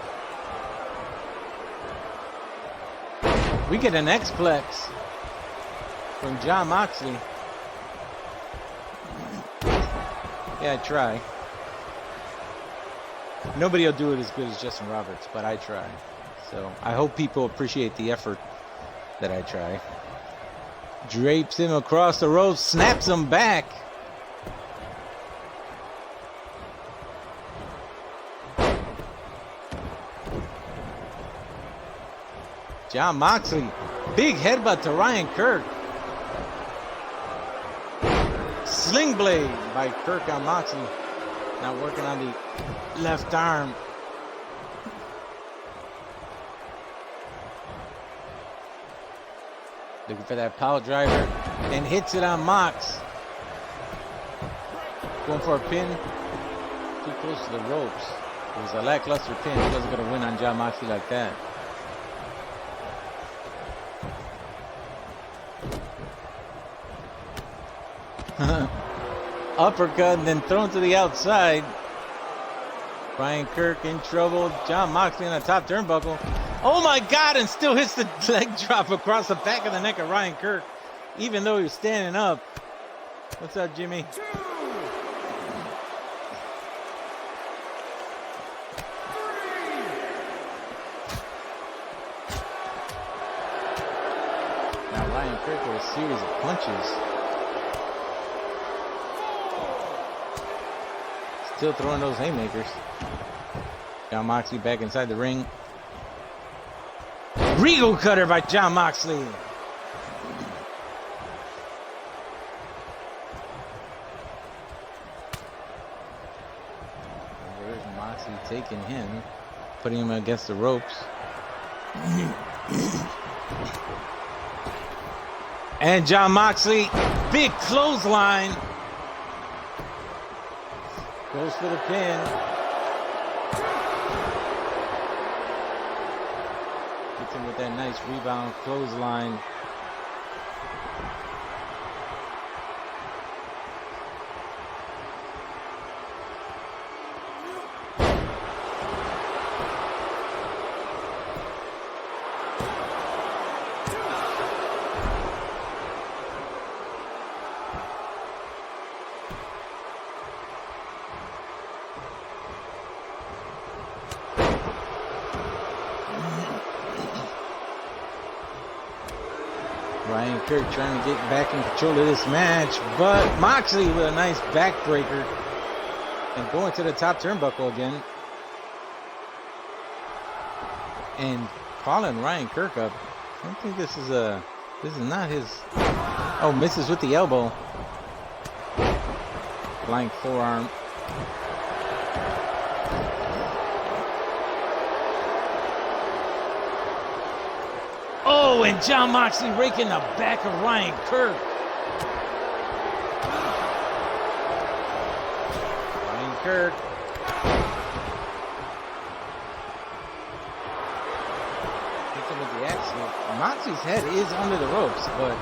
We get an X-Plex from Jon Moxley. Yeah, I try. Nobody will do it as good as Justin Roberts, but I try. So I hope people appreciate the effort that I try. Drapes him across the ropes, snaps him back. Jon Moxley, big headbutt to Ryan Kirk. Sling blade by Kirk on Moxley. Now working on the left arm. Looking for that power driver and hits it on Mox. Going for a pin. Too close to the ropes. It was a lackluster pin. He wasn't going to win on Jon Moxley like that. Uppercut and then thrown to the outside. Ryan Kirk in trouble. Jon Moxley on the top turnbuckle. Oh my God, and still hits the leg drop across the back of the neck of Ryan Kirk, even though he was standing up. What's up, Jimmy? Now Ryan Kirk with a series of punches. Still throwing those haymakers. Jon Moxley back inside the ring. Regal cutter by Jon Moxley. There's Moxley taking him, putting him against the ropes. And Jon Moxley, big clothesline. Goes for the pin. Gets him with that nice rebound clothesline. Ryan Kirk trying to get back in control of this match, but Moxley with a nice backbreaker and going to the top turnbuckle again. and calling Ryan Kirk up. I don't think this is not his. Oh, misses with the elbow. Flying forearm. Oh, and Jon Moxley raking the back of Ryan Kirk. Ryan Kirk. Hits him with the axe. Moxley's head is under the ropes, but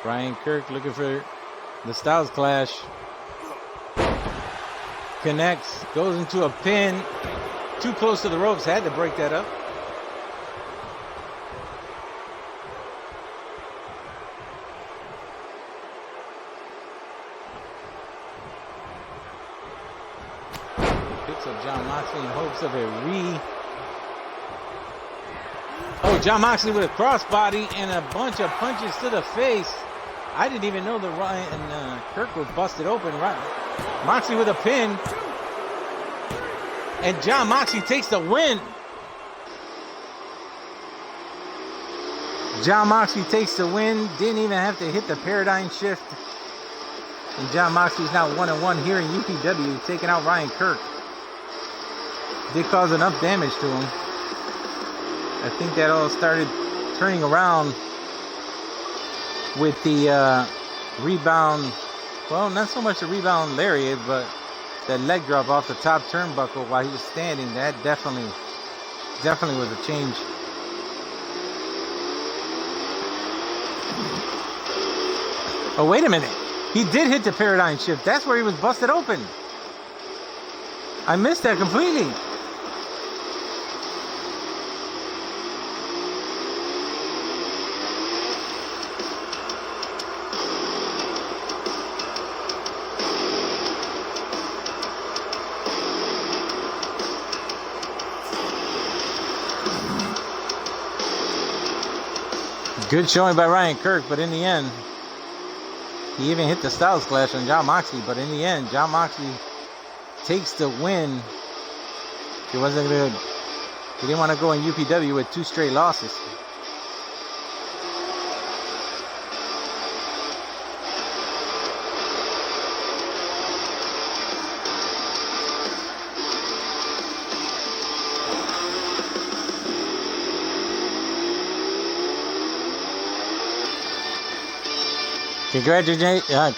Ryan Kirk looking for the Styles Clash. Connects, goes into a pin. Too close to the ropes, had to break that up. Picks up Jon Moxley in hopes of a Oh, Jon Moxley with a crossbody and a bunch of punches to the face. I didn't even know that Ryan Kirk was busted open. Right. Moxley with a pin. And Jon Moxley takes the win. Jon Moxley takes the win. Didn't even have to hit the paradigm shift. And Jon Moxley's now 1-1 here in UPW, taking out Ryan Kirk. Did cause enough damage to him. I think that all started turning around with the rebound. Well, not so much the rebound lariat, but that leg drop off the top turnbuckle while he was standing. That definitely was a change. Oh, wait a minute. He did hit the paradigm shift. That's where he was busted open. I missed that completely. Good showing by Ryan Kirk, but in the end, he even hit the Styles Clash on Jon Moxley, but in the end, Jon Moxley takes the win. He didn't want to go in UPW with 2 straight losses.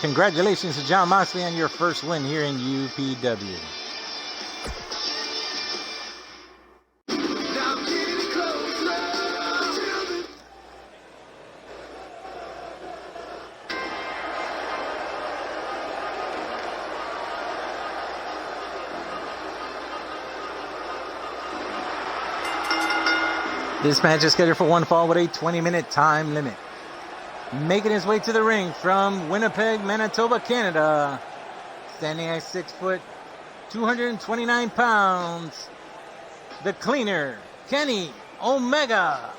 Congratulations to Jon Moxley on your first win here in UPW. This match is scheduled for one fall with a 20-minute time limit. Making his way to the ring from Winnipeg, Manitoba, Canada. Standing at 6 foot, 229 pounds. The Cleaner, Kenny Omega.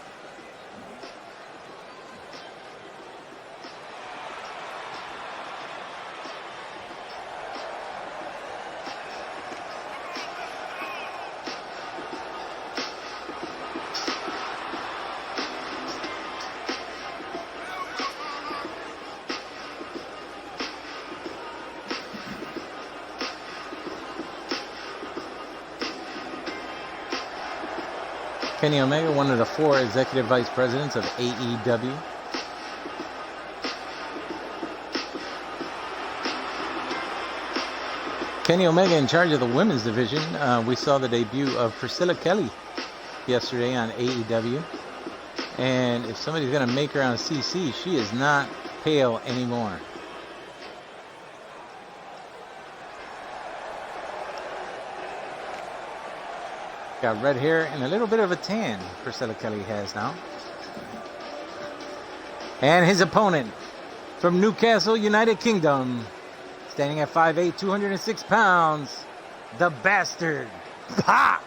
Kenny Omega, one of the 4 executive vice presidents of AEW. Kenny Omega in charge of the women's division. We saw the debut of Priscilla Kelly yesterday on AEW. And if somebody's going to make her on CC, she is not pale anymore. Got red hair and a little bit of a tan, Priscilla Kelly has now. And his opponent from Newcastle, United Kingdom, standing at 5'8", 206 pounds, the Bastard, Pac.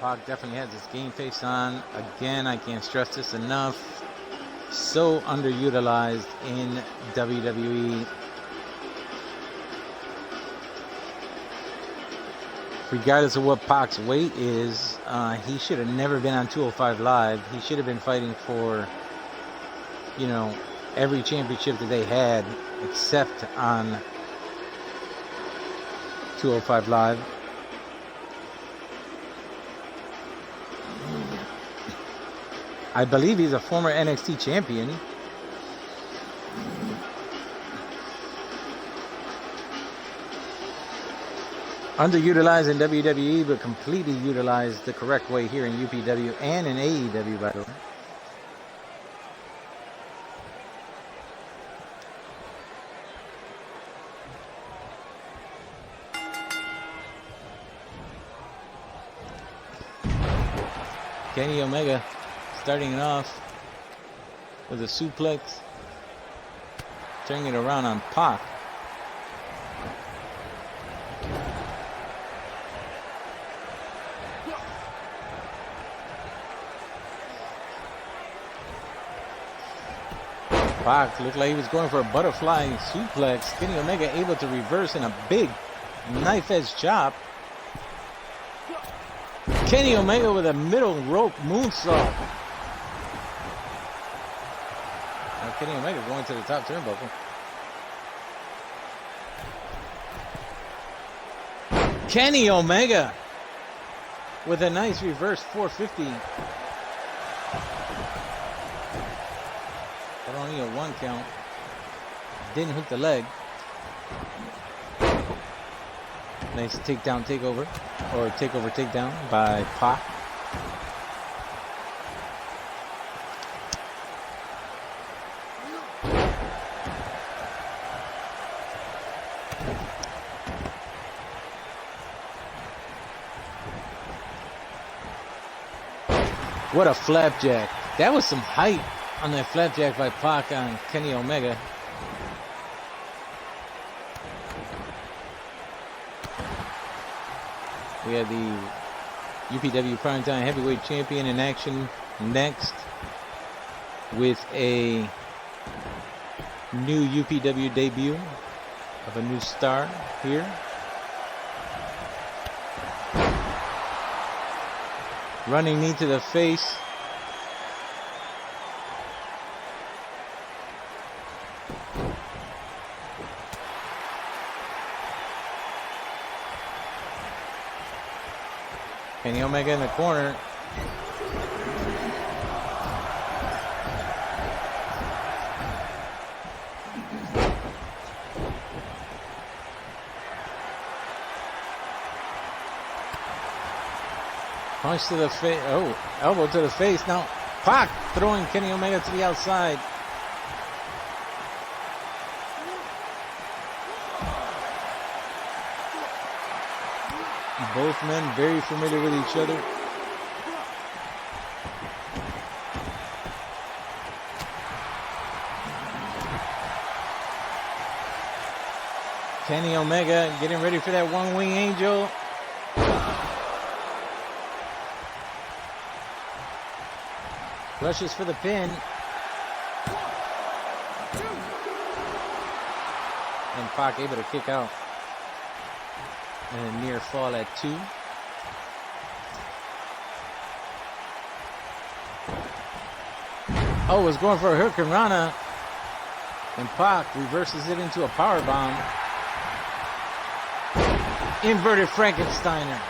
Pac definitely has his game face on. Again, I can't stress this enough. So underutilized in WWE. Regardless of what Pac's weight is, he should have never been on 205 Live. He should have been fighting for, you know, every championship that they had except on 205 Live. I believe he's a former NXT champion. Underutilized in WWE, but completely utilized the correct way here in UPW and in AEW, by the way. Kenny Omega starting it off with a suplex, turning it around on Pac. Pac looked like he was going for a butterfly suplex. Kenny Omega able to reverse in a big knife edge chop. Kenny Omega with a middle rope moonsault. Now Kenny Omega going to the top turnbuckle. Kenny Omega with a nice reverse 450. But only a 1 count. Didn't hook the leg. Nice takedown, takeover. Or takeover, takedown by Pac. What a flapjack. That was some height on that flapjack by Pac on Kenny Omega. We had the UPW Primetime Heavyweight Champion in action next with a new UPW debut of a new star here. Running knee to the face. Kenny Omega in the corner. Punch to the face. Oh, elbow to the face. Now Pac throwing Kenny Omega to the outside. Both men very familiar with each other. Kenny Omega getting ready for that one wing angel. Rushes for the pin. And Pac able to kick out. And a near fall at 2. Oh, was going for a Hurricane Rana. And Pac reverses it into a power bomb. Inverted Frankensteiner.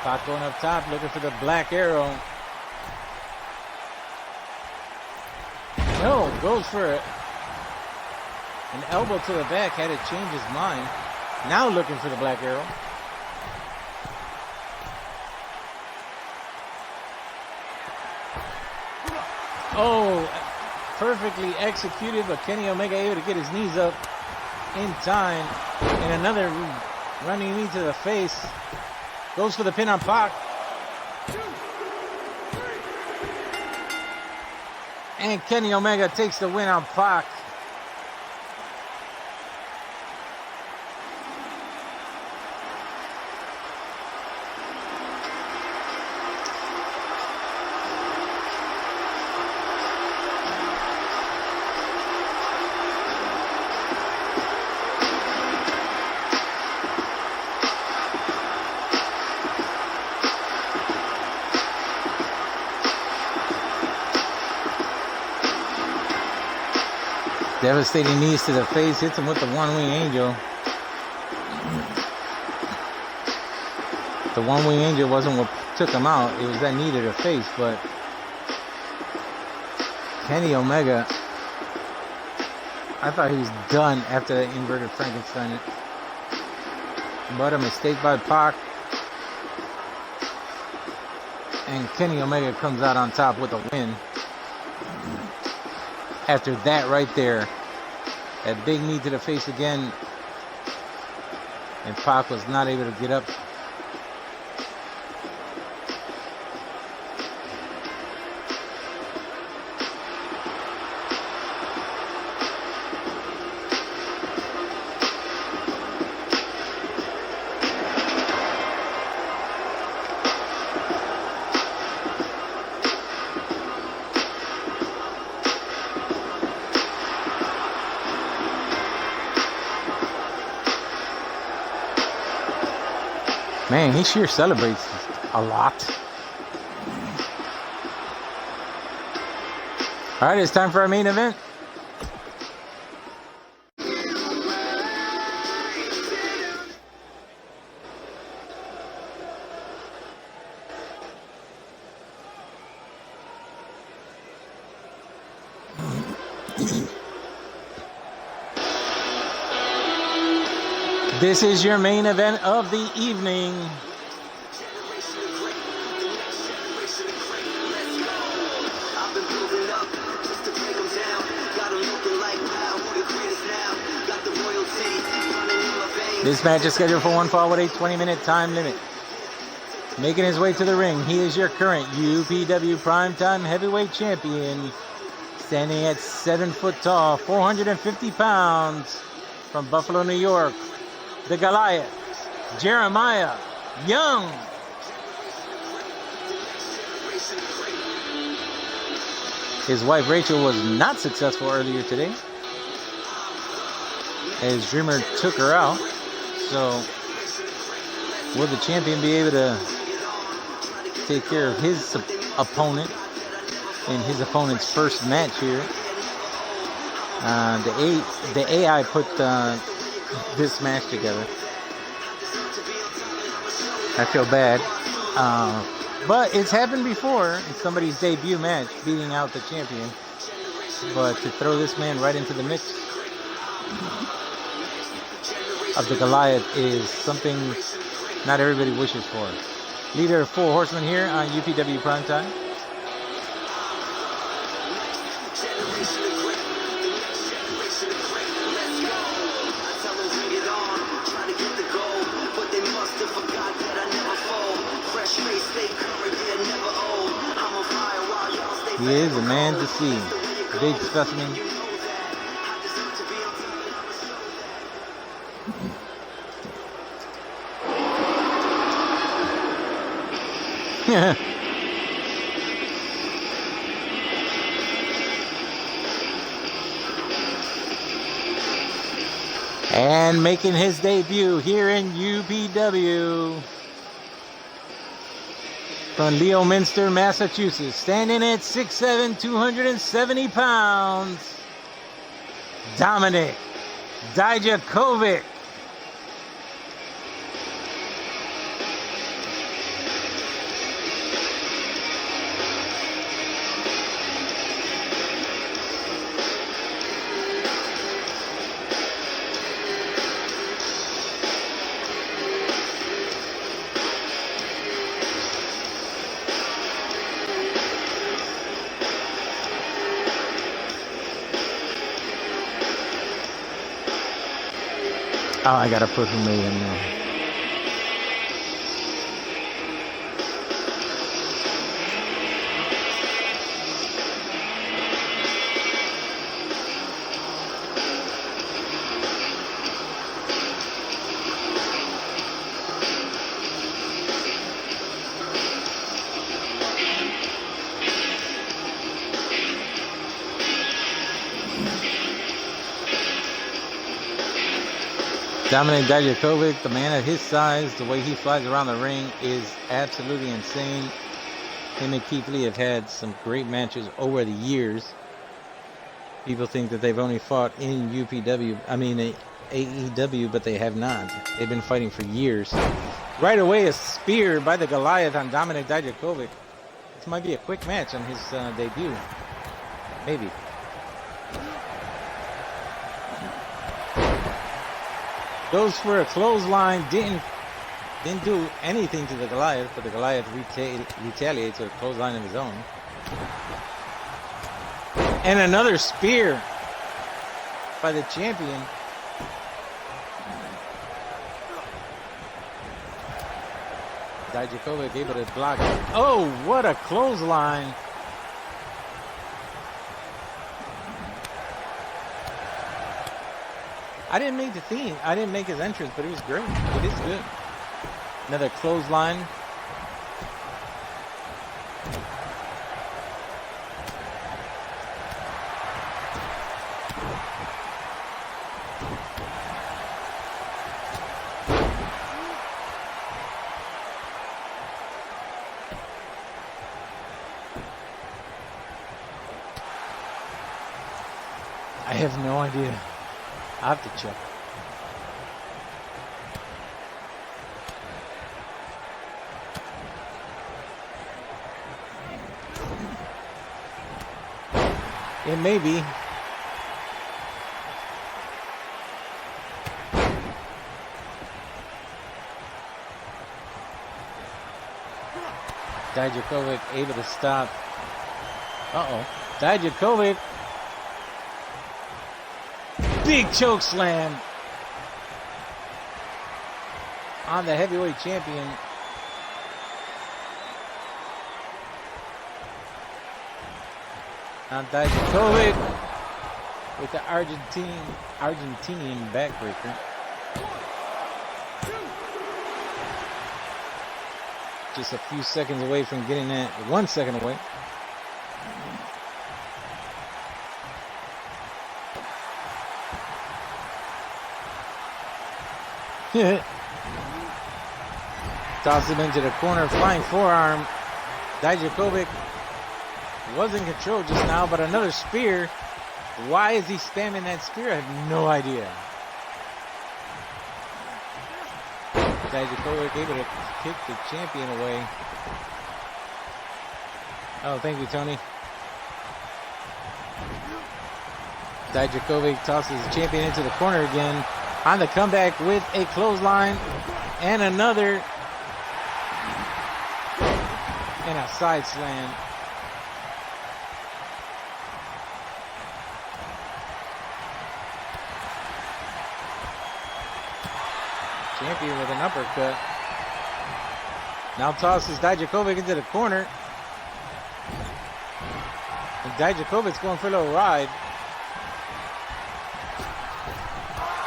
Pac going up top, looking for the Black Arrow. No, goes for it. An elbow to the back, had to change his mind. Now looking for the Black Arrow. Oh, perfectly executed, but Kenny Omega able to get his knees up in time. And another running knee to the face. Goes for the pin on Pac. And Kenny Omega takes the win on Pac. Devastating knees to the face. Hits him with the one-wing angel. The one-wing angel wasn't what took him out. It was that knee to the face. But Kenny Omega, I thought he was done after that inverted Frankenstein. But a mistake by Pac. And Kenny Omega comes out on top with a win. After that right there, that big knee to the face again, and Pac was not able to get up. Man, he sure celebrates a lot. All right, it's time for our main event. This is your main event of the evening. This match is scheduled for one fall with a 20-minute time limit. Making his way to the ring, he is your current UPW Primetime Heavyweight Champion, standing at 7 foot tall, 450 pounds, from Buffalo, New York, the Goliath, Jeremiah Young. His wife Rachel was not successful earlier today, as Dreamer took her out. So will the champion be able to take care of his opponent in his opponent's first match here? The AI put this match together. I feel bad. But it's happened before in somebody's debut match, beating out the champion. But to throw this man right into the mix of the Goliath is something not everybody wishes for. Leader of 4 Horsemen here on UPW Primetime. He is a man to see. Big specimen. And making his debut here in UPW from Leominster, Massachusetts, standing at 6'7", 270 pounds, Dominic Dijakovic. Oh, I gotta put who made him now. Dominic Dijakovic, the man at his size, the way he flies around the ring is absolutely insane. Him and Keith Lee have had some great matches over the years. People think that they've only fought in UPW, I mean AEW, but they have not. They've been fighting for years. Right away, a spear by the Goliath on Dominik Dijakovic. This might be a quick match on his debut. Maybe. Goes for a clothesline, didn't do anything to the Goliath, but the Goliath retaliates with a clothesline of his own. And another spear by the champion. Dijakovic able to block it. Oh, what a clothesline. I didn't make the theme. I didn't make his entrance, but it was great. It is good. Another clothesline. I have no idea. I have to check. It may be. Dijakovic able to stop. Uh-oh. Dijakovic. Big choke slam on the heavyweight champion. Now Dijakovic with the Argentinian backbreaker. Just a few seconds away from getting that. 1 second away. Toss him into the corner, flying forearm. Dijakovic was in control just now, but another spear. Why is he spamming that spear? I have no idea. Dijakovic able to kick the champion away. Oh, thank you, Tony. Dijakovic tosses the champion into the corner again. On the comeback with a clothesline and another. And a side slam. Champion with an uppercut. Now tosses Dijakovic into the corner. And Dijakovic's going for a little ride.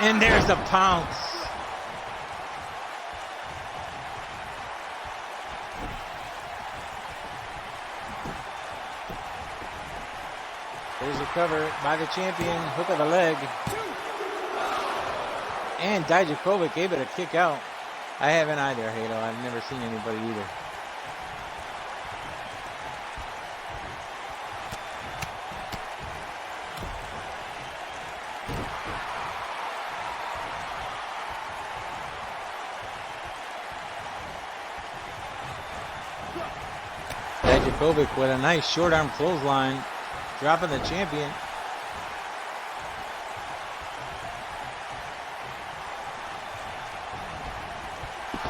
And there's the pounce. There's a cover by the champion. Hook of the leg. And Dijakovic able to kick out. I haven't either, Halo. I've never seen anybody either. Dijakovic with a nice short arm clothesline, dropping the champion.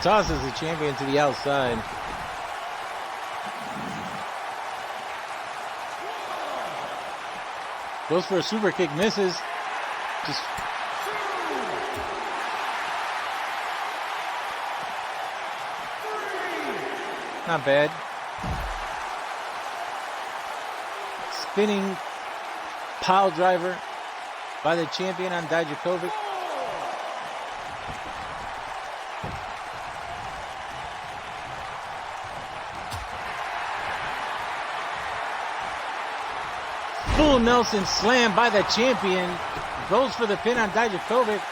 Tosses the champion to the outside. Goes for a super kick, misses. Just not bad. Spinning pile driver by the champion on Dijakovic. Full Nelson slam by the champion. Goes for the pin on Dijakovic.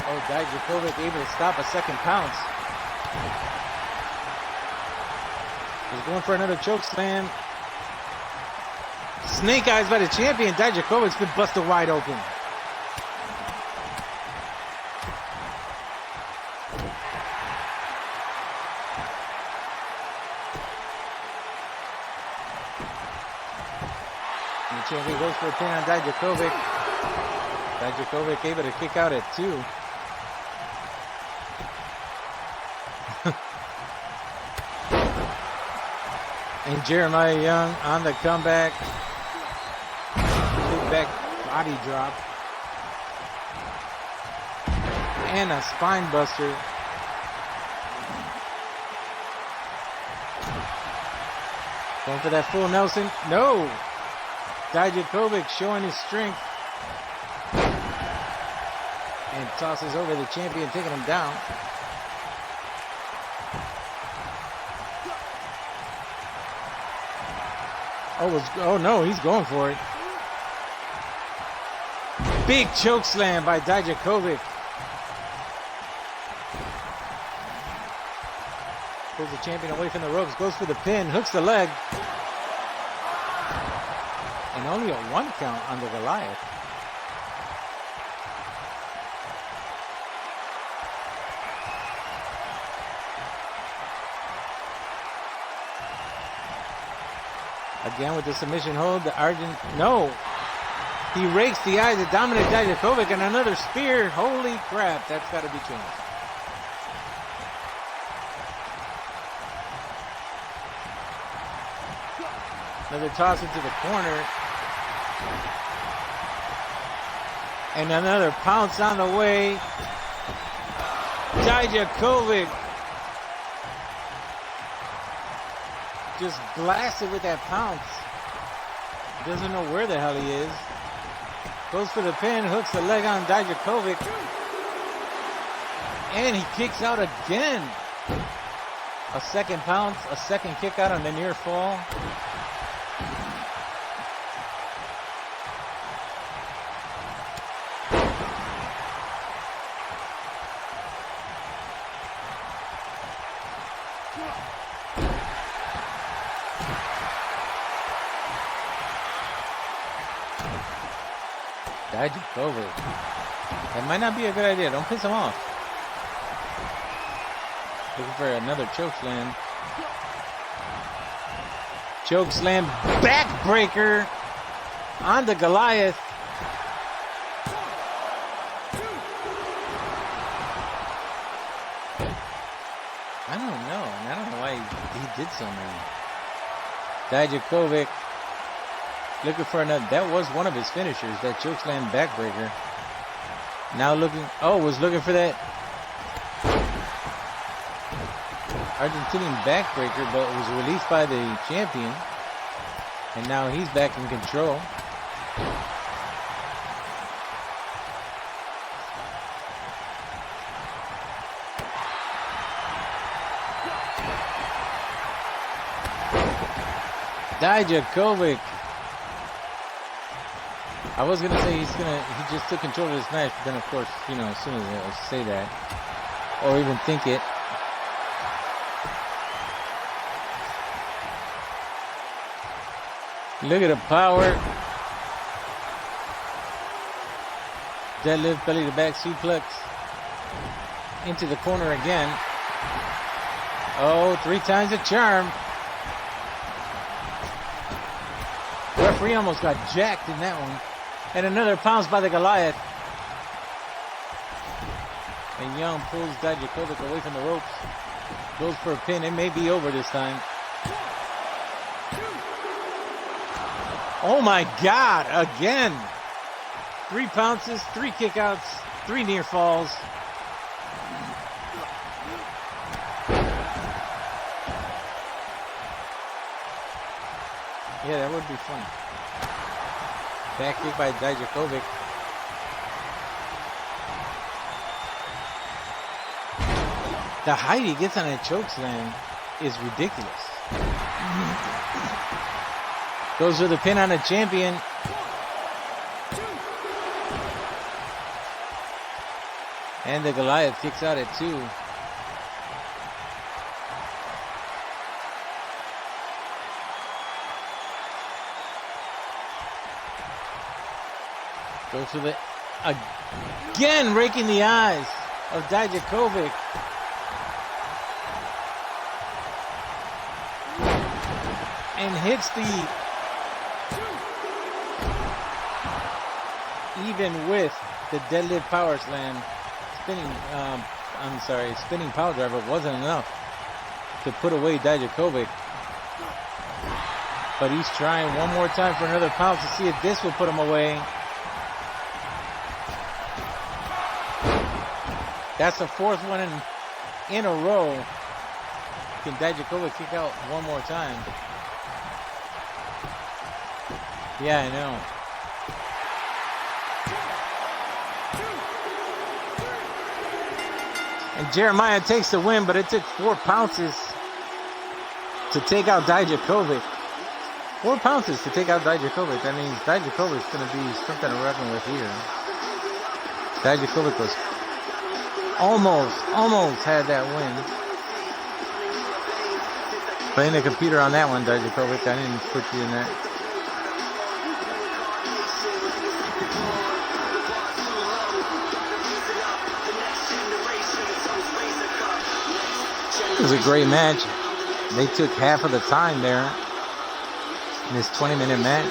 Oh, Dijakovic able to stop a second pounce. He's going for another choke slam. Snake eyes by the champion. Dijakovic's been busted wide open. And the champion goes for a pin on Dijakovic. Dijakovic able to kick out at 2. And Jeremiah Young on the comeback. Big back body drop. And a spine buster. Going for that full Nelson. No! Dijakovic showing his strength. And tosses over the champion, taking him down. Oh no, he's going for it. Big choke slam by Dijakovic. Pulls the champion away from the ropes, goes for the pin, hooks the leg. And only a 1 count on the Goliath. Again with the submission hold, the Argent, no. He rakes the eyes of Dominic Dijakovic and another spear. Holy crap, that's got to be changed. Another toss into the corner. And another pounce on the way. Dijakovic just blasted with that pounce. Doesn't know where the hell he is. Goes for the pin, hooks the leg on Dijakovic. And he kicks out again. A second pounce, a second kick out on the near fall. Dijakovic. That might not be a good idea. Don't piss him off. Looking for another choke slam. Choke slam, backbreaker on the Goliath. I don't know. And I don't know why he did so many. Dijakovic looking for another. That was one of his finishers, that chokeslam backbreaker. Now was looking for that Argentinian backbreaker, but it was released by the champion. And now he's back in control. Dijakovic. I was gonna say he just took control of this match, but then of course, as soon as I say that, or even think it, look at the power. Deadlift, belly to back suplex. Into the corner again. Oh, 3 times a charm. Referee almost got jacked in that one. And another pounce by the Goliath. And Young pulls Dijakovic away from the ropes. Goes for a pin. It may be over this time. Oh my God, again. 3 pounces, 3 kickouts, 3 near falls. Yeah, that would be fun. Back kick by Dijakovic. The height he gets on a chokeslam is ridiculous. Goes for the pin on the champion. And the Goliath kicks out at 2. Goes for the, again, raking the eyes of Dijakovic. And hits the, even with the deadlift power slam, spinning power driver wasn't enough to put away Dijakovic. But he's trying one more time for another pound to see if this will put him away. That's the 4th one in a row. Can Dijakovic kick out one more time? Yeah, I know. And Jeremiah takes the win, but it took 4 pounces to take out Dijakovic. 4 pounces to take out Dijakovic. That means Dijakovic's going to be something to reckon with here. Dijakovic was almost had that win. Playing the computer on that one, Dijakovic. I didn't put you in that. It was a great match. They took half of the time there in this 20-minute match.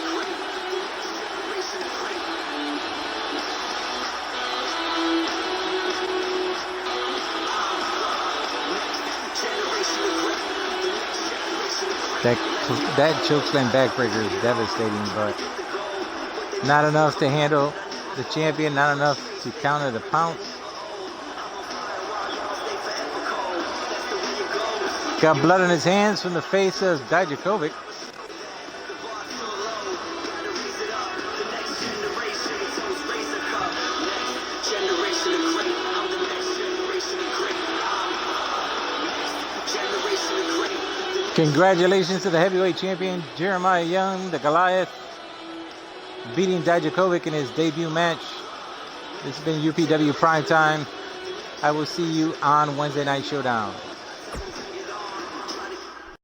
That chokeslam backbreaker is devastating, but not enough to handle the champion, not enough to counter the pounce. Got blood on his hands from the face of Dijakovic. Congratulations to the heavyweight champion, Jeremiah Young, the Goliath, beating Dijakovic in his debut match. This has been UPW Primetime. I will see you on Wednesday Night Showdown.